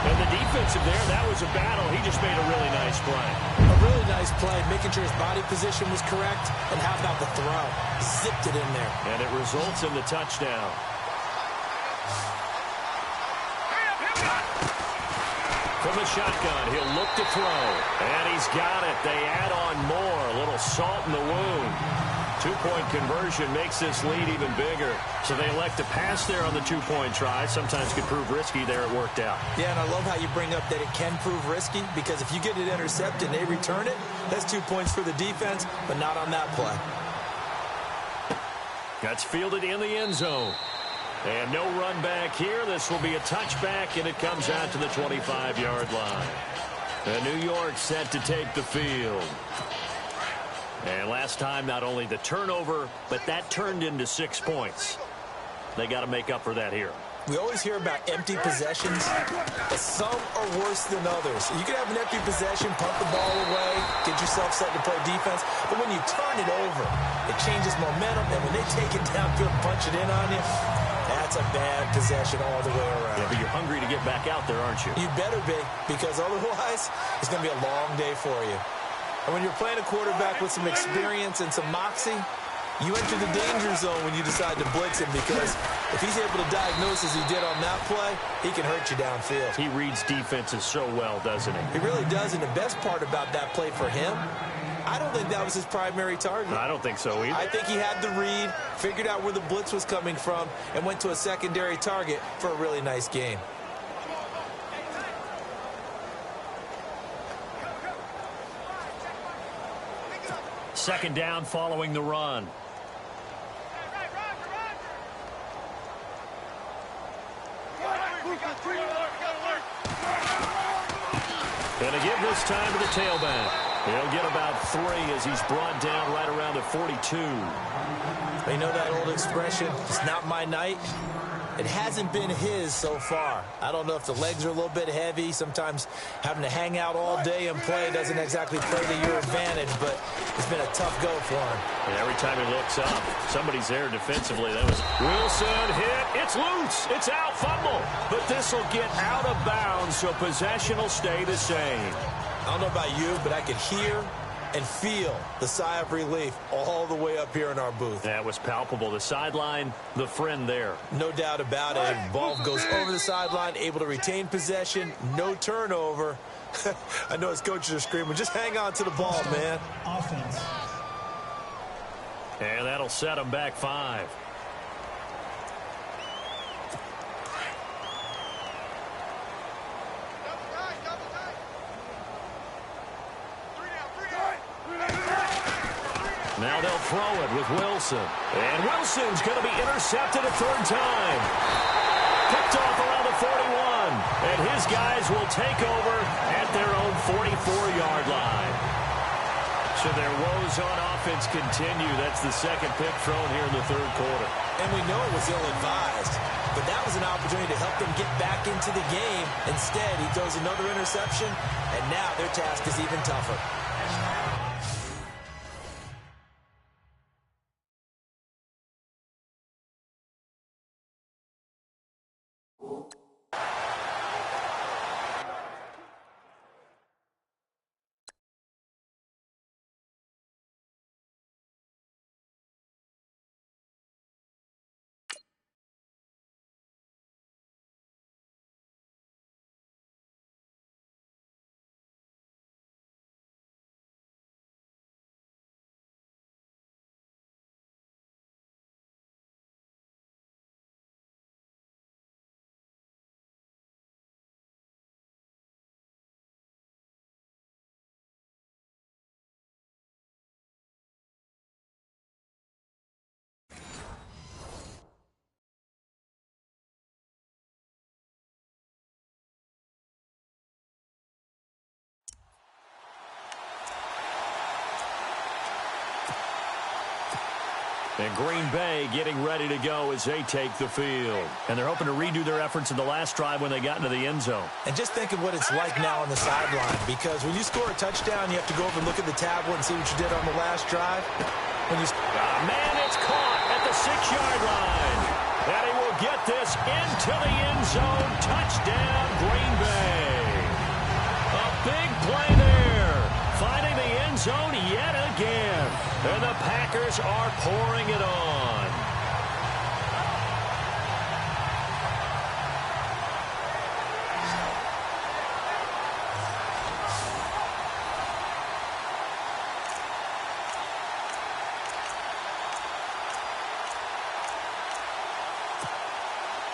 [SPEAKER 1] And the defensive there, that was a battle. He just made a really nice play.
[SPEAKER 2] A really nice play, making sure his body position was correct. And how about the throw? Zipped it in there.
[SPEAKER 1] And it results in the touchdown. From the shotgun, he'll look to throw. And he's got it. They add on more. A little salt in the wound. Two-point conversion makes this lead even bigger. So they elect to pass there on the two-point try. Sometimes could prove risky. There it worked out.
[SPEAKER 2] Yeah, and I love how you bring up that it can prove risky because if you get it intercepted and they return it, that's 2 points for the defense, but not on that play.
[SPEAKER 1] That's fielded in the end zone. And no run back here. This will be a touchback, and it comes out to the 25-yard line. And New York set to take the field. And last time, not only the turnover, but that turned into 6 points. They got to make up for that here.
[SPEAKER 2] We always hear about empty possessions, but some are worse than others. You can have an empty possession, punt the ball away, get yourself set to play defense, but when you turn it over, it changes momentum, and when they take it downfield and punch it in on you, that's a bad possession all the way around.
[SPEAKER 1] Yeah, but you're hungry to get back out there, aren't you?
[SPEAKER 2] You better be, because otherwise, it's going to be a long day for you. And when you're playing a quarterback with some experience and some moxie, you enter the danger zone when you decide to blitz him because if he's able to diagnose as he did on that play, he can hurt you downfield.
[SPEAKER 1] He reads defenses so well, doesn't he?
[SPEAKER 2] He really does, and the best part about that play for him, I don't think that was his primary target.
[SPEAKER 1] I don't think so either.
[SPEAKER 2] I think he had the read, figured out where the blitz was coming from, and went to a secondary target for a really nice game.
[SPEAKER 1] Second down following the run. And to give this time to the tailback. He'll get about 3 as he's brought down right around the 42.
[SPEAKER 2] You know that old expression, it's not my night? It hasn't been his so far. I don't know if the legs are a little bit heavy. Sometimes having to hang out all day and play doesn't exactly play to your advantage, but it's been a tough go for him.
[SPEAKER 1] And every time he looks up, somebody's there defensively. That was Wilson hit. It's loose. It's out. Fumble. But this will get out of bounds, so possession will stay the same.
[SPEAKER 2] I don't know about you, but I could hear and feel the sigh of relief all the way up here in our booth.
[SPEAKER 1] That was palpable. The sideline, the friend there.
[SPEAKER 2] No doubt about it. Ball goes over the sideline, able to retain possession, no turnover. I know his coaches are screaming, just hang on to the ball, man.
[SPEAKER 5] Offense.
[SPEAKER 1] And that'll set him back 5. Now they'll throw it with Wilson. And Wilson's going to be intercepted a 3rd time. Picked off around the 41. And his guys will take over at their own 44-yard line. So their woes on offense continue. That's the 2nd pick thrown here in the 3rd quarter.
[SPEAKER 2] And we know it was ill-advised. But that was an opportunity to help them get back into the game. Instead, he throws another interception. And now their task is even tougher.
[SPEAKER 1] And Green Bay getting ready to go as they take the field. And they're hoping to redo their efforts in the last drive when they got into the end zone.
[SPEAKER 2] And just think of what it's like now on the sideline, because when you score a touchdown, you have to go over and look at the tablet and see what you did on the last drive. When you
[SPEAKER 1] man, it's caught at the 6-yard line. And he will get this into the end zone. Touchdown, Green Bay. A big play there. Finding the end zone yet again. And the Packers are pouring it on.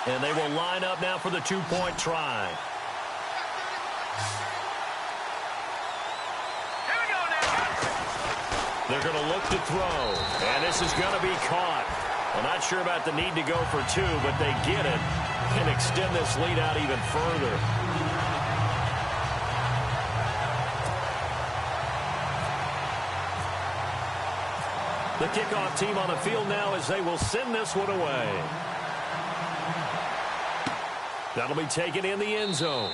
[SPEAKER 1] And they will line up now for the 2-point try. They're going to look to throw. And this is going to be caught. I'm not sure about the need to go for 2, but they get it and extend this lead out even further. The kickoff team on the field now as they will send this one away. That'll be taken in the end zone.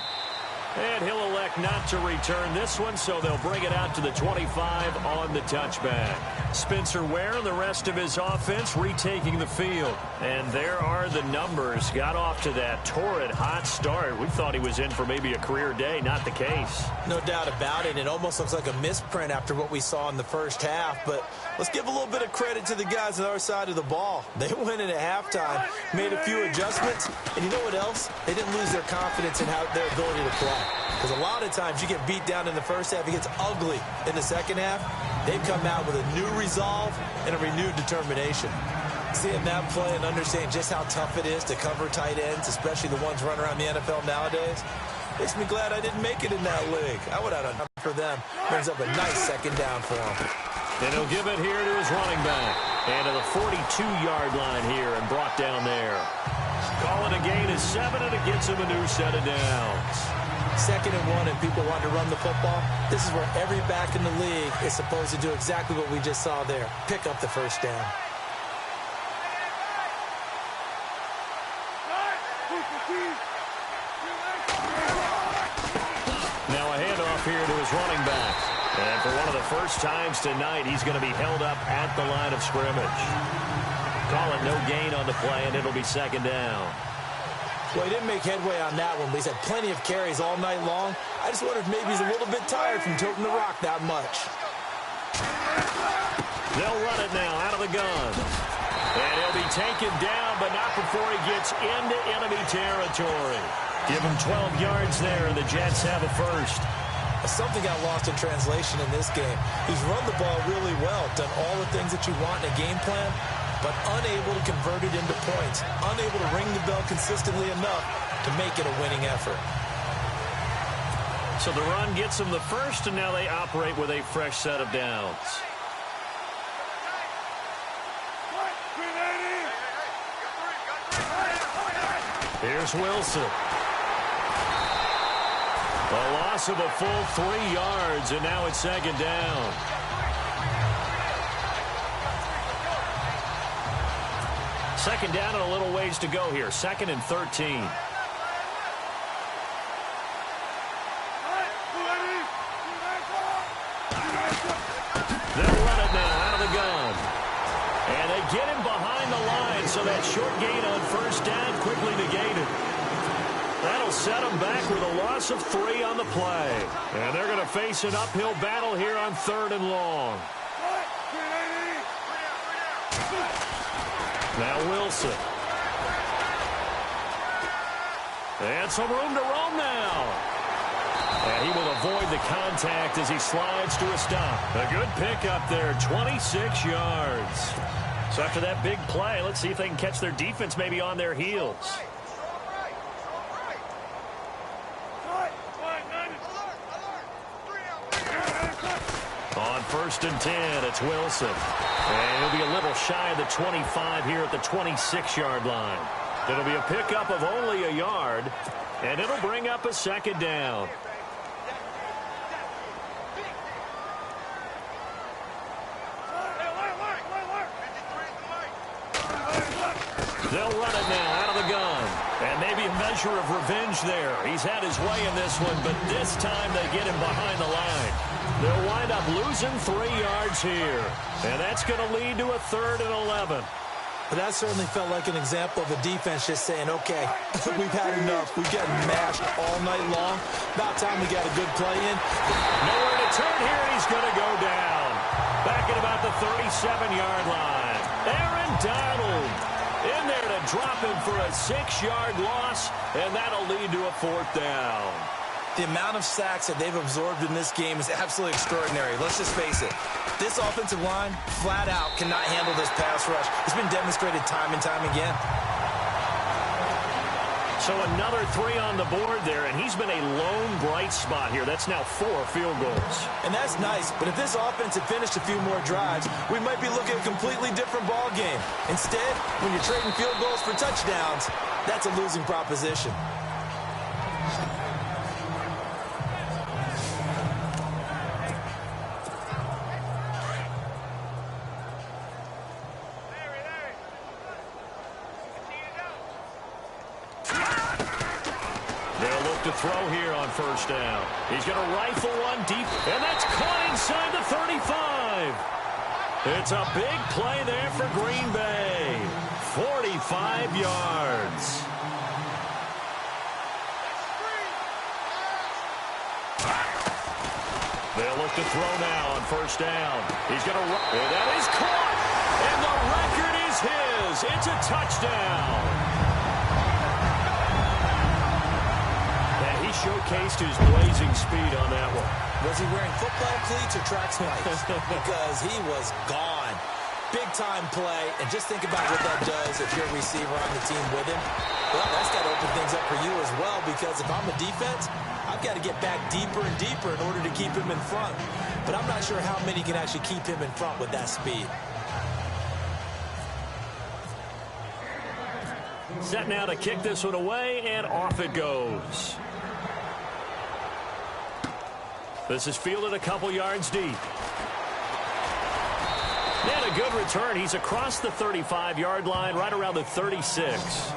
[SPEAKER 1] And he'll elect not to return this one, so they'll bring it out to the 25 on the touchback. Spencer Ware and the rest of his offense retaking the field. And there are the numbers. Got off to that torrid hot start. We thought he was in for maybe a career day. Not the case.
[SPEAKER 2] No doubt about it. It almost looks like a misprint after what we saw in the first half. But let's give a little bit of credit to the guys on the other side of the ball. They went in at halftime, made a few adjustments. And you know what else? They didn't lose their confidence in their ability to play. Because a lot of times you get beat down in the first half. It gets ugly in the second half. They've come out with a new resolve and a renewed determination. Seeing that play and understanding just how tough it is to cover tight ends, especially the ones running around the NFL nowadays, makes me glad I didn't make it in that league. I would have done for them. Brings up a nice second down for him.
[SPEAKER 1] And he'll give it here to his running back. And to the 42-yard line here and brought down there. Call it a gain of 7, and it gets him a new set of downs.
[SPEAKER 2] 2nd and 1, and people want to run the football. This is where every back in the league is supposed to do exactly what we just saw there. Pick up the first down.
[SPEAKER 1] Now a handoff here to his running back. And for one of the first times tonight, he's going to be held up at the line of scrimmage. Call it no gain on the play, and it'll be 2nd down.
[SPEAKER 2] Well, he didn't make headway on that one, but he's had plenty of carries all night long. I just wonder if maybe he's a little bit tired from toting the rock that much.
[SPEAKER 1] They'll run it now out of the gun. And he'll be taken down, but not before he gets into enemy territory. Give him 12 yards there, and the Jets have a first.
[SPEAKER 2] Something got lost in translation in this game. He's run the ball really well, done all the things that you want in a game plan, but unable to convert it into points, unable to ring the bell consistently enough to make it a winning effort.
[SPEAKER 1] So the run gets them the first, and now they operate with a fresh set of downs. Here's Wilson. A loss of a full 3 yards, and now it's second down. Second down and a little ways to go here. 2nd and 13. They'll run it now out of the gun. And they get him behind the line, so that short gain on first down quickly negated. That'll set them back with a loss of 3 on the play. And they're going to face an uphill battle here on 3rd and long. Now Wilson. And some room to roam now. And he will avoid the contact as he slides to a stop. A good pickup there, 26 yards. So after that big play, let's see if they can catch their defense maybe on their heels. On 1st and 10, it's Wilson. And he'll be a little shy of the 25 here at the 26-yard line. It'll be a pickup of only a yard, and it'll bring up a second down. They'll run it now out of the gun. And maybe a measure of revenge there. He's had his way in this one, but this time they get him behind the line. They'll wind up losing 3 yards here. And that's going to lead to a 3rd and 11.
[SPEAKER 2] But that certainly felt like an example of a defense just saying, okay, we've had enough. We've gotten mashed all night long. About time we got a good play in.
[SPEAKER 1] Nowhere to turn here, and he's going to go down. Back at about the 37-yard line. Aaron Donald in there to drop him for a 6-yard loss, and that'll lead to a 4th down.
[SPEAKER 2] The amount of sacks that they've absorbed in this game is absolutely extraordinary. Let's just face it. This offensive line, flat out, cannot handle this pass rush. It's been demonstrated time and time again.
[SPEAKER 1] So another 3 on the board there, and he's been a lone bright spot here. That's now 4 field goals.
[SPEAKER 2] And that's nice, but if this offense had finished a few more drives, we might be looking at a completely different ball game. Instead, when you're trading field goals for touchdowns, that's a losing proposition.
[SPEAKER 1] To throw here on 1st down. He's going to rifle one deep, and that's caught inside the 35. It's a big play there for Green Bay. 45 yards. They'll look to throw now on 1st down. He's going to run, and that is caught, and the record is his. It's a touchdown. Showcased his blazing speed on that one.
[SPEAKER 2] Was he wearing football cleats or track spikes? Because he was gone. Big-time play, and just think about what that does if you're a receiver on the team with him. Well, that's got to open things up for you as well, because if I'm a defense, I've got to get back deeper and deeper in order to keep him in front. But I'm not sure how many can actually keep him in front with that speed.
[SPEAKER 1] Set now to kick this one away, and off it goes. This is fielded a couple yards deep. And a good return. He's across the 35-yard line, right around the 36.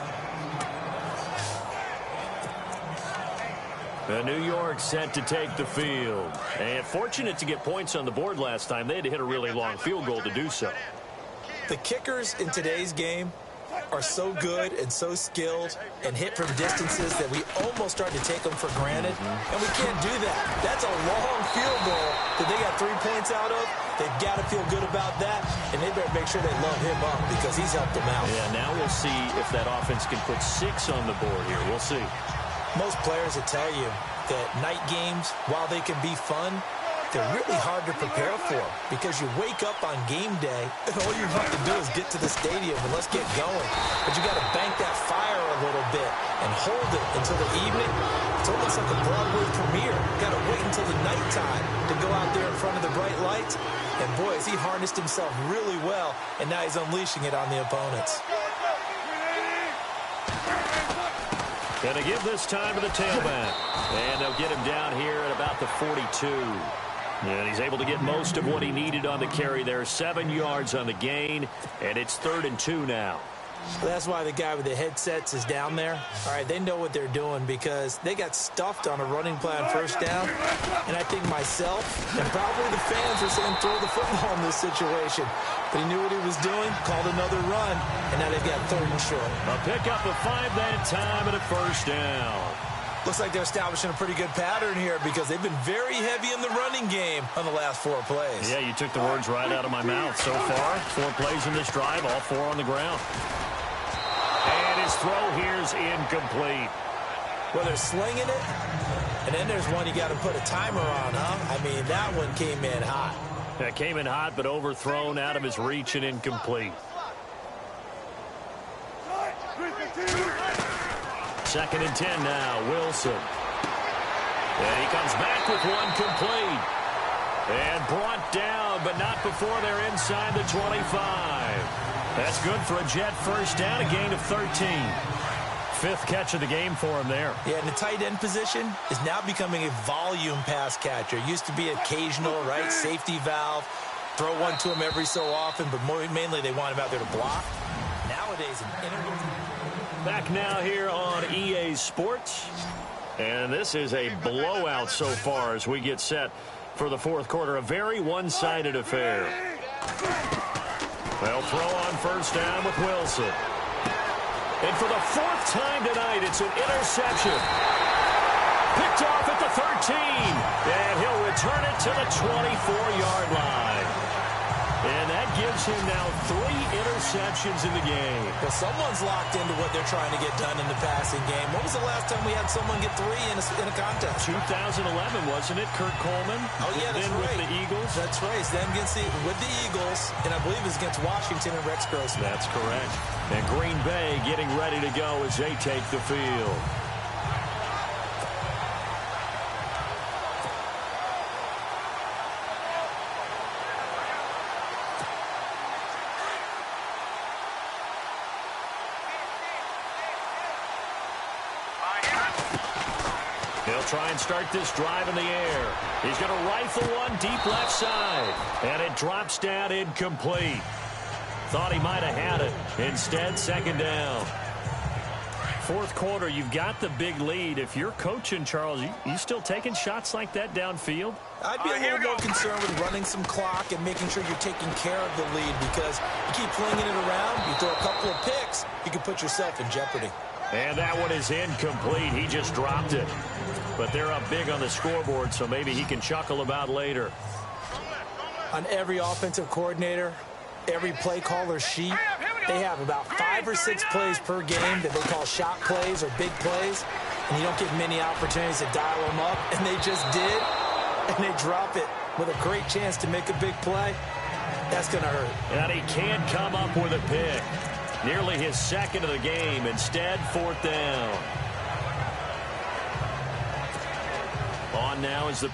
[SPEAKER 1] New York set to take the field. And fortunate to get points on the board last time. They had to hit a really long field goal to do so.
[SPEAKER 2] The kickers in today's game are so good and so skilled and hit from distances that we almost start to take them for granted, and we can't do that. That's a long field goal that they got 3 points out of. They've got to feel good about that, and they better make sure they load him up because he's helped them out.
[SPEAKER 1] Yeah, now we'll see if that offense can put 6 on the board here. We'll see.
[SPEAKER 2] Most players will tell you that night games, while they can be fun, they're really hard to prepare for because you wake up on game day and all you have to do is get to the stadium and let's get going. But you got to bank that fire a little bit and hold it until the evening. It's almost like a Broadway premiere. Got to wait until the nighttime to go out there in front of the bright lights. And boy, has he harnessed himself really well, and now he's unleashing it on the opponents.
[SPEAKER 1] Going to give this time to the tailback. And they'll get him down here at about the 42. And he's able to get most of what he needed on the carry there. 7 yards on the gain, and it's 3rd and 2 now.
[SPEAKER 2] Well, that's why the guy with the headsets is down there. All right, they know what they're doing because they got stuffed on a running play on 1st down. And I think myself and probably the fans are saying throw the football in this situation. But he knew what he was doing, called another run, and now they've got 3rd and short.
[SPEAKER 1] A pickup of 5 that time and a 1st down.
[SPEAKER 2] Looks like they're establishing a pretty good pattern here because they've been very heavy in the running game on the last 4 plays.
[SPEAKER 1] Yeah, you took the words right out of my mouth. So far, 4 plays in this drive, all 4 on the ground. And his throw here's incomplete.
[SPEAKER 2] Well, they're slinging it, and then there's one you got to put a timer on, huh? I mean, that one came in hot.
[SPEAKER 1] That came in hot, but overthrown out of his reach and incomplete. 2nd and 10 now, Wilson. And he comes back with one complete. And brought down, but not before they're inside the 25. That's good for a Jet 1st down, a gain of 13. 5th catch of the game for him there.
[SPEAKER 2] Yeah, and the tight end position is now becoming a volume pass catcher. Used to be occasional, right? Safety valve. Throw one to him every so often, but mainly they want him out there to block. Nowadays, an interval.
[SPEAKER 1] Back now here on EA Sports. And this is a blowout so far as we get set for the 4th quarter. A very one-sided affair. They'll throw on 1st down with Wilson. And for the 4th time tonight, it's an interception. Picked off at the 13. And he'll return it to the 24-yard line. And that gives him now 3 interceptions in the game.
[SPEAKER 2] Well, someone's locked into what they're trying to get done in the passing game. When was the last time we had someone get 3 in a contest?
[SPEAKER 1] 2011, wasn't it? Kurt Coleman.
[SPEAKER 2] Oh, yeah, that's
[SPEAKER 1] then
[SPEAKER 2] right.
[SPEAKER 1] With the Eagles.
[SPEAKER 2] That's right. Then with the Eagles, and I believe it's against Washington and Rex Grossman.
[SPEAKER 1] That's correct. And Green Bay getting ready to go as they take the field. Try and start this drive in the air. He's going to rifle one deep left side. And it drops down incomplete. Thought he might have had it. Instead, 2nd down. 4th quarter, you've got the big lead. If you're coaching, Charles, you still taking shots like that downfield?
[SPEAKER 2] I'd be a little more concerned with running some clock and making sure you're taking care of the lead because you keep flinging it around, you throw a couple of picks, you can put yourself in jeopardy.
[SPEAKER 1] And that one is incomplete. He just dropped it. But they're up big on the scoreboard, so maybe he can chuckle about later.
[SPEAKER 2] On every offensive coordinator, every play caller sheet, they have about 5 or 6 plays per game that they call shot plays or big plays, and you don't get many opportunities to dial them up, and they just did, and they drop it with a great chance to make a big play. That's going to hurt.
[SPEAKER 1] And he can't come up with a pick. Nearly his 2nd of the game. Instead, 4th down. On now is the...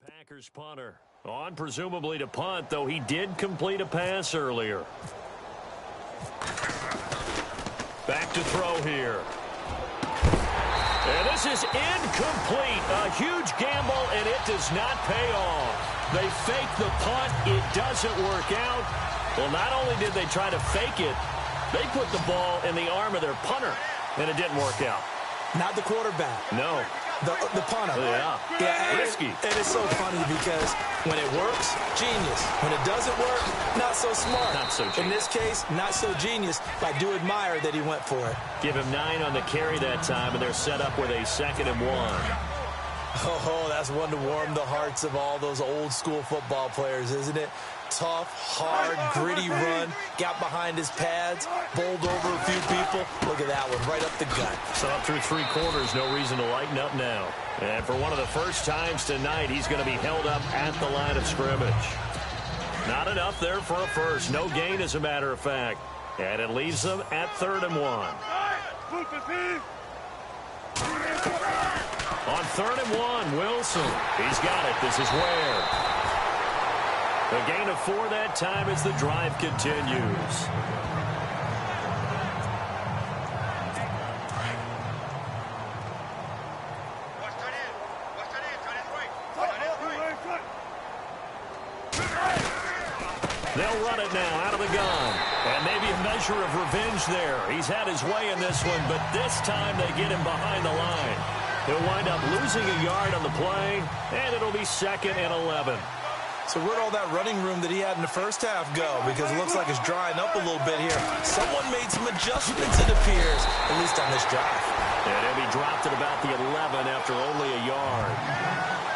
[SPEAKER 1] Packers punter. On presumably to punt, though he did complete a pass earlier. Back to throw here. And this is incomplete. A huge gamble, and it does not pay off. They fake the punt. It doesn't work out. Well, not only did they try to fake it, they put the ball in the arm of their punter. And it didn't work out.
[SPEAKER 2] Not the quarterback.
[SPEAKER 1] No.
[SPEAKER 2] The punter.
[SPEAKER 1] Yeah. Risky.
[SPEAKER 2] And it's so funny because when it works, genius. When it doesn't work, not so smart.
[SPEAKER 1] Not so genius.
[SPEAKER 2] In this case, not so genius. I do admire that he went for it.
[SPEAKER 1] Give him 9 on the carry that time, and they're set up with a 2nd and 1.
[SPEAKER 2] Oh, that's one to warm the hearts of all those old school football players, isn't it? Tough, hard, gritty run, got behind his pads, bowled over a few people. Look at that one, right up the gut.
[SPEAKER 1] So up through 3 quarters, no reason to lighten up now. And for one of the first times tonight, he's going to be held up at the line of scrimmage. Not enough there for a first. No gain, as a matter of fact. And it leaves them at 3rd and 1. On 3rd and 1, Wilson. He's got it. This is Ware. A gain of 4 that time as the drive continues. They'll run it now out of the gun. And maybe a measure of revenge there. He's had his way in this one, but this time they get him behind the line. He'll wind up losing a yard on the play, and it'll be 2nd and 11.
[SPEAKER 2] So where'd all that running room that he had in the first half go? Because it looks like it's drying up a little bit here. Someone made some adjustments, it appears, at least on this drive.
[SPEAKER 1] And he'll be dropped at about the 11 after only a yard.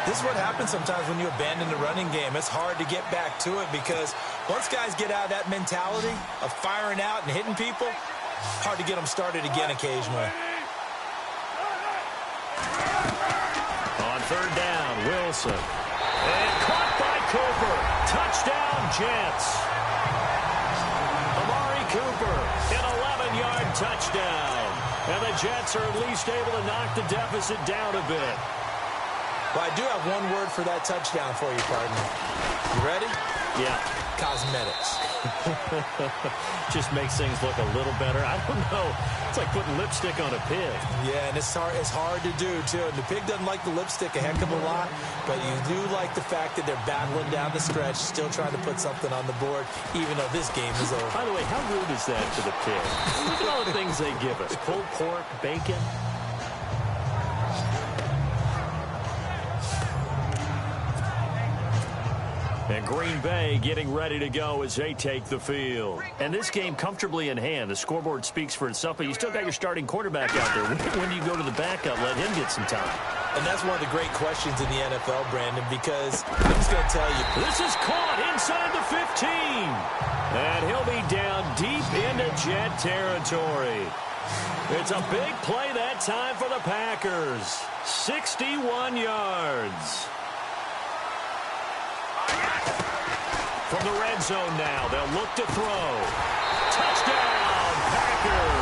[SPEAKER 2] This is what happens sometimes when you abandon the running game. It's hard to get back to it because once guys get out of that mentality of firing out and hitting people, hard to get them started again occasionally.
[SPEAKER 1] On 3rd down, Wilson. And caught by Cooper. Touchdown, Jets. Amari Cooper, an 11-yard touchdown. And the Jets are at least able to knock the deficit down a bit.
[SPEAKER 2] Well, I do have one word for that touchdown for you, partner. You ready?
[SPEAKER 1] Yeah.
[SPEAKER 2] Cosmetics.
[SPEAKER 1] Just makes things look a little better. I don't know. It's like putting lipstick on a pig.
[SPEAKER 2] Yeah, and it's hard to do, too. And the pig doesn't like the lipstick a heck of a lot, but you do like the fact that they're battling down the stretch, still trying to put something on the board, even though this game is over.
[SPEAKER 1] By the way, how rude is that to the pig? Look at all the things they give us. Pulled pork, bacon. And Green Bay getting ready to go as they take the field. And this game comfortably in hand. The scoreboard speaks for itself, but you still got your starting quarterback out there. When do you go to the backup? Let him get some time.
[SPEAKER 2] And that's one of the great questions in the NFL, Brandon, because I'm just going to tell you.
[SPEAKER 1] This is caught inside the 15. And he'll be down deep into Jet territory. It's a big play that time for the Packers. 61 yards. From the red zone now, they'll look to throw. Touchdown, Packers.